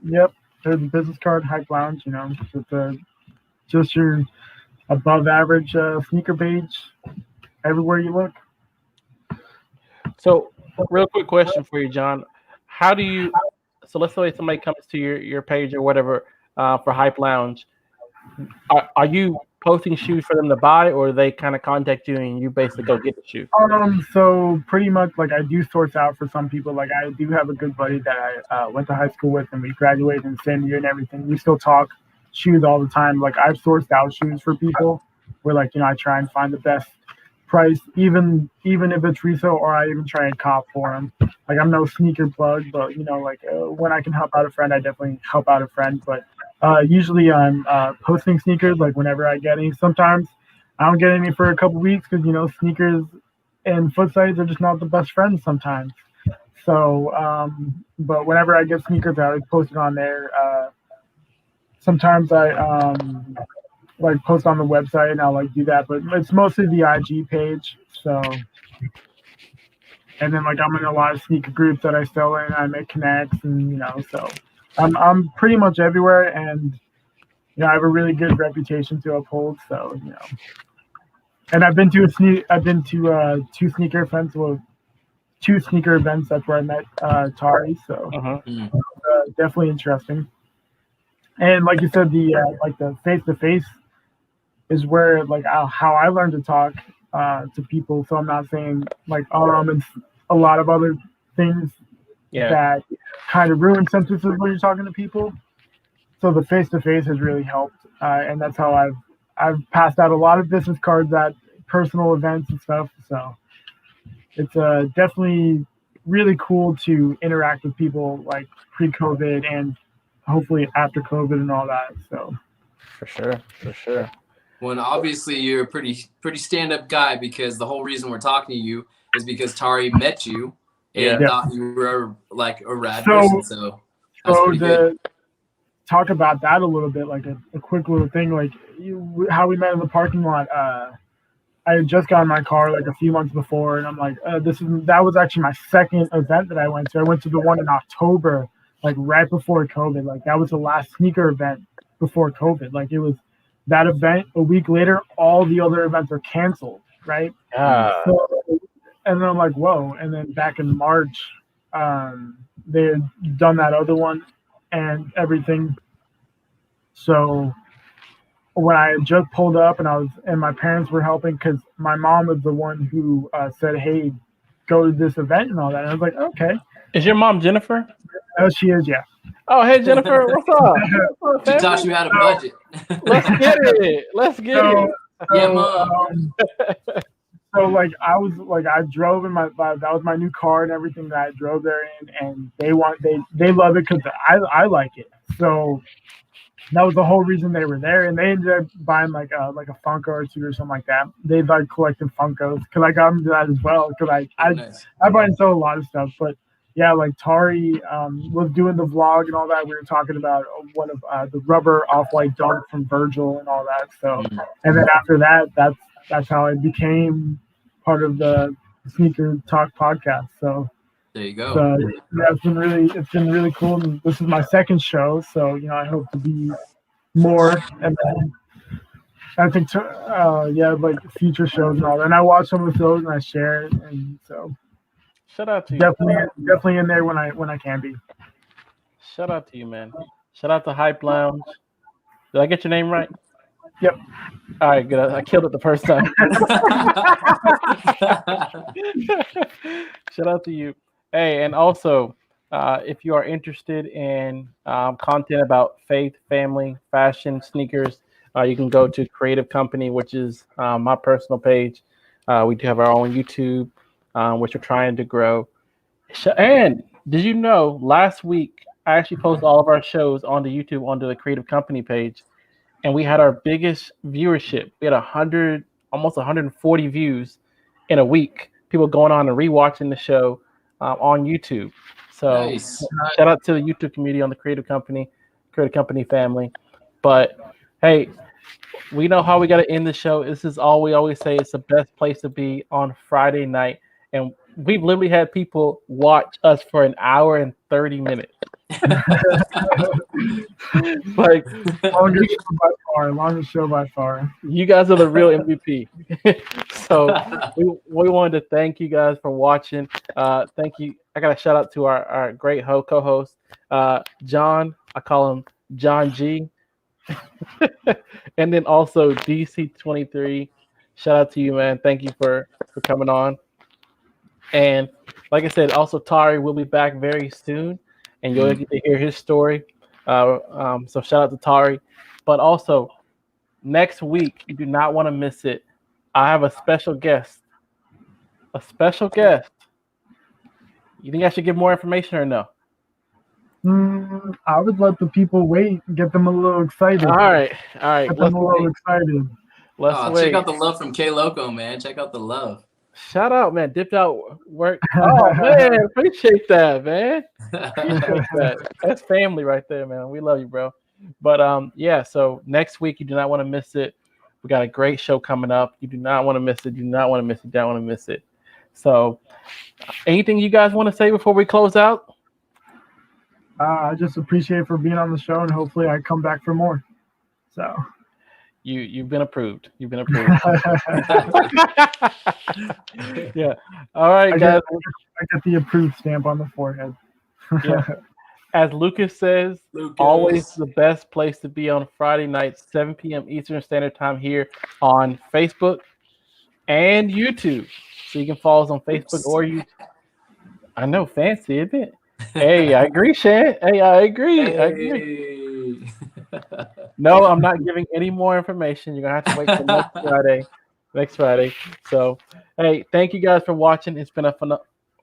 Yep. There's a business card, Hype Lounge. Just your above average sneaker page everywhere you look. So, real quick question for you, John. How do you? So let's say somebody comes to your page or whatever for Hype Lounge. Are you posting shoes for them to buy, or they kind of contact you and you basically go get the shoe? So pretty much I do source out for some people. I do have a good buddy that I went to high school with, and we graduated in the same year and everything. We still talk shoes all the time. I've sourced out shoes for people. where like, I try and find the best price, even if it's resale, or I even try and cop for them. Like, I'm no sneaker plug, but like when I can help out a friend, I definitely help out a friend. But usually I'm posting sneakers like whenever I get any. Sometimes I don't get any for a couple weeks because sneakers and foot sites are just not the best friends sometimes. So, but whenever I get sneakers, I always post it on there. Sometimes I like post on the website, and I'll like do that, but it's mostly the IG page. So, and then like I'm in a lot of sneaker groups that I sell in. I make connects, and so I'm pretty much everywhere, and I have a really good reputation to uphold. So, and I've been to two sneaker events. Well, two sneaker events. That's where I met Tari. So definitely interesting. And like you said, the like the face to face is where like how I learned to talk to people. So I'm not saying like and a lot of other things that kind of ruin sentences when you're talking to people. So the face to face has really helped, and that's how I've passed out a lot of business cards at personal events and stuff. So it's definitely really cool to interact with people like pre-COVID and hopefully after COVID and all that. So for sure. Well, obviously you're a pretty stand-up guy, because the whole reason we're talking to you is because Tari met you and thought you were like a rad person. So that's pretty good. Talk about that a little bit, like a quick little thing, like how we met in the parking lot. I had just gotten my car like a few months before, and I'm like, that was actually my second event that I went to. I went to the one in October, like right before COVID. Like that was the last sneaker event before COVID. Like it was that event. A week later, all the other events are canceled, right? So, and then I'm like, whoa. And then back in March, they had done that other one and everything. So when I had just pulled up and my parents were helping, because my mom was the one who said, hey, go to this event and all that. And I was like, okay. Is your mom Jennifer? Oh, she is, yeah. Oh, hey, Jennifer, what's up? She taught you how to budget. Let's get it. Yeah, Mom. So like I drove in that was my new car and everything that I drove there in, and they love it because I like it. So that was the whole reason they were there, and they ended up buying like a Funko or two or something like that. They like collecting Funkos because I got them to that as well, because I buy and sell a lot of stuff. But yeah, like Tari was doing the vlog and all that. We were talking about one of the rubber off-white dunk from Virgil and all that. So, and then after that, that's how it became part of the Sneaker Talk podcast. So there you go. So yeah, it's been really cool. And this is my second show, so I hope to be more. And then I think like future shows and all that. And I watch some of the shows and I share it, and so shout out to you. Definitely in there when I can be. Shout out to you, man. Shout out to Hype Lounge. Did I get your name right? Yep. All right, good. I killed it the first time. Shout out to you. Hey, and also, if you are interested in content about faith, family, fashion, sneakers, you can go to Creative Company, which is my personal page. We do have our own YouTube, which we're trying to grow. And did you know last week I actually posted all of our shows onto YouTube onto the Creative Company page, and we had our biggest viewership. We had almost 140 views in a week. People going on and rewatching the show on YouTube. So nice. Shout out to the YouTube community on the Creative Company family. But hey, we know how we got to end the show. This is all we always say. It's the best place to be on Friday night. And we've literally had people watch us for an hour and 30 minutes. Like longest show by far. You guys are the real MVP. So we wanted to thank you guys for watching. Thank you. I got a shout out to our great co-host, John. I call him Jon G. And then also DC-23. Shout out to you, man. Thank you for coming on. And like I said, also Tari will be back very soon, and you'll get to hear his story. So shout out to Tari. But also, next week, you do not want to miss it. I have a special guest. A special guest. You think I should give more information or no? I would let the people wait and get them a little excited. All right. Get them a little excited. Let's wait. Check out the love from K Loco, man. Check out the love. Shout out, man. Dipped out work. Oh, man. Appreciate that, man. Appreciate that. That's family right there, man. We love you, bro. But yeah, so next week, you do not want to miss it. We got a great show coming up. You do not want to miss it. You do not want to miss it. You don't want to miss it. So anything you guys want to say before we close out? I just appreciate for being on the show, and hopefully I come back for more. So you've been approved. You've been approved. Yeah. All right, guys. I get the approved stamp on the forehead. Yeah. As Lucas says, always the best place to be on Friday nights, 7 p.m. Eastern Standard Time here on Facebook and YouTube. So you can follow us on Facebook or YouTube. I know, fancy, isn't it? Hey, I agree, Shan. Hey, I agree. No, I'm not giving any more information. You're going to have to wait till next Friday. So, hey, thank you guys for watching. It's been a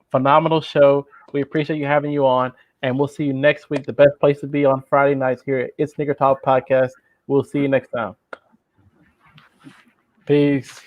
phenomenal show. We appreciate you having you on. And we'll see you next week. The best place to be on Friday nights here at SNKR Talk podcast. We'll see you next time. Peace.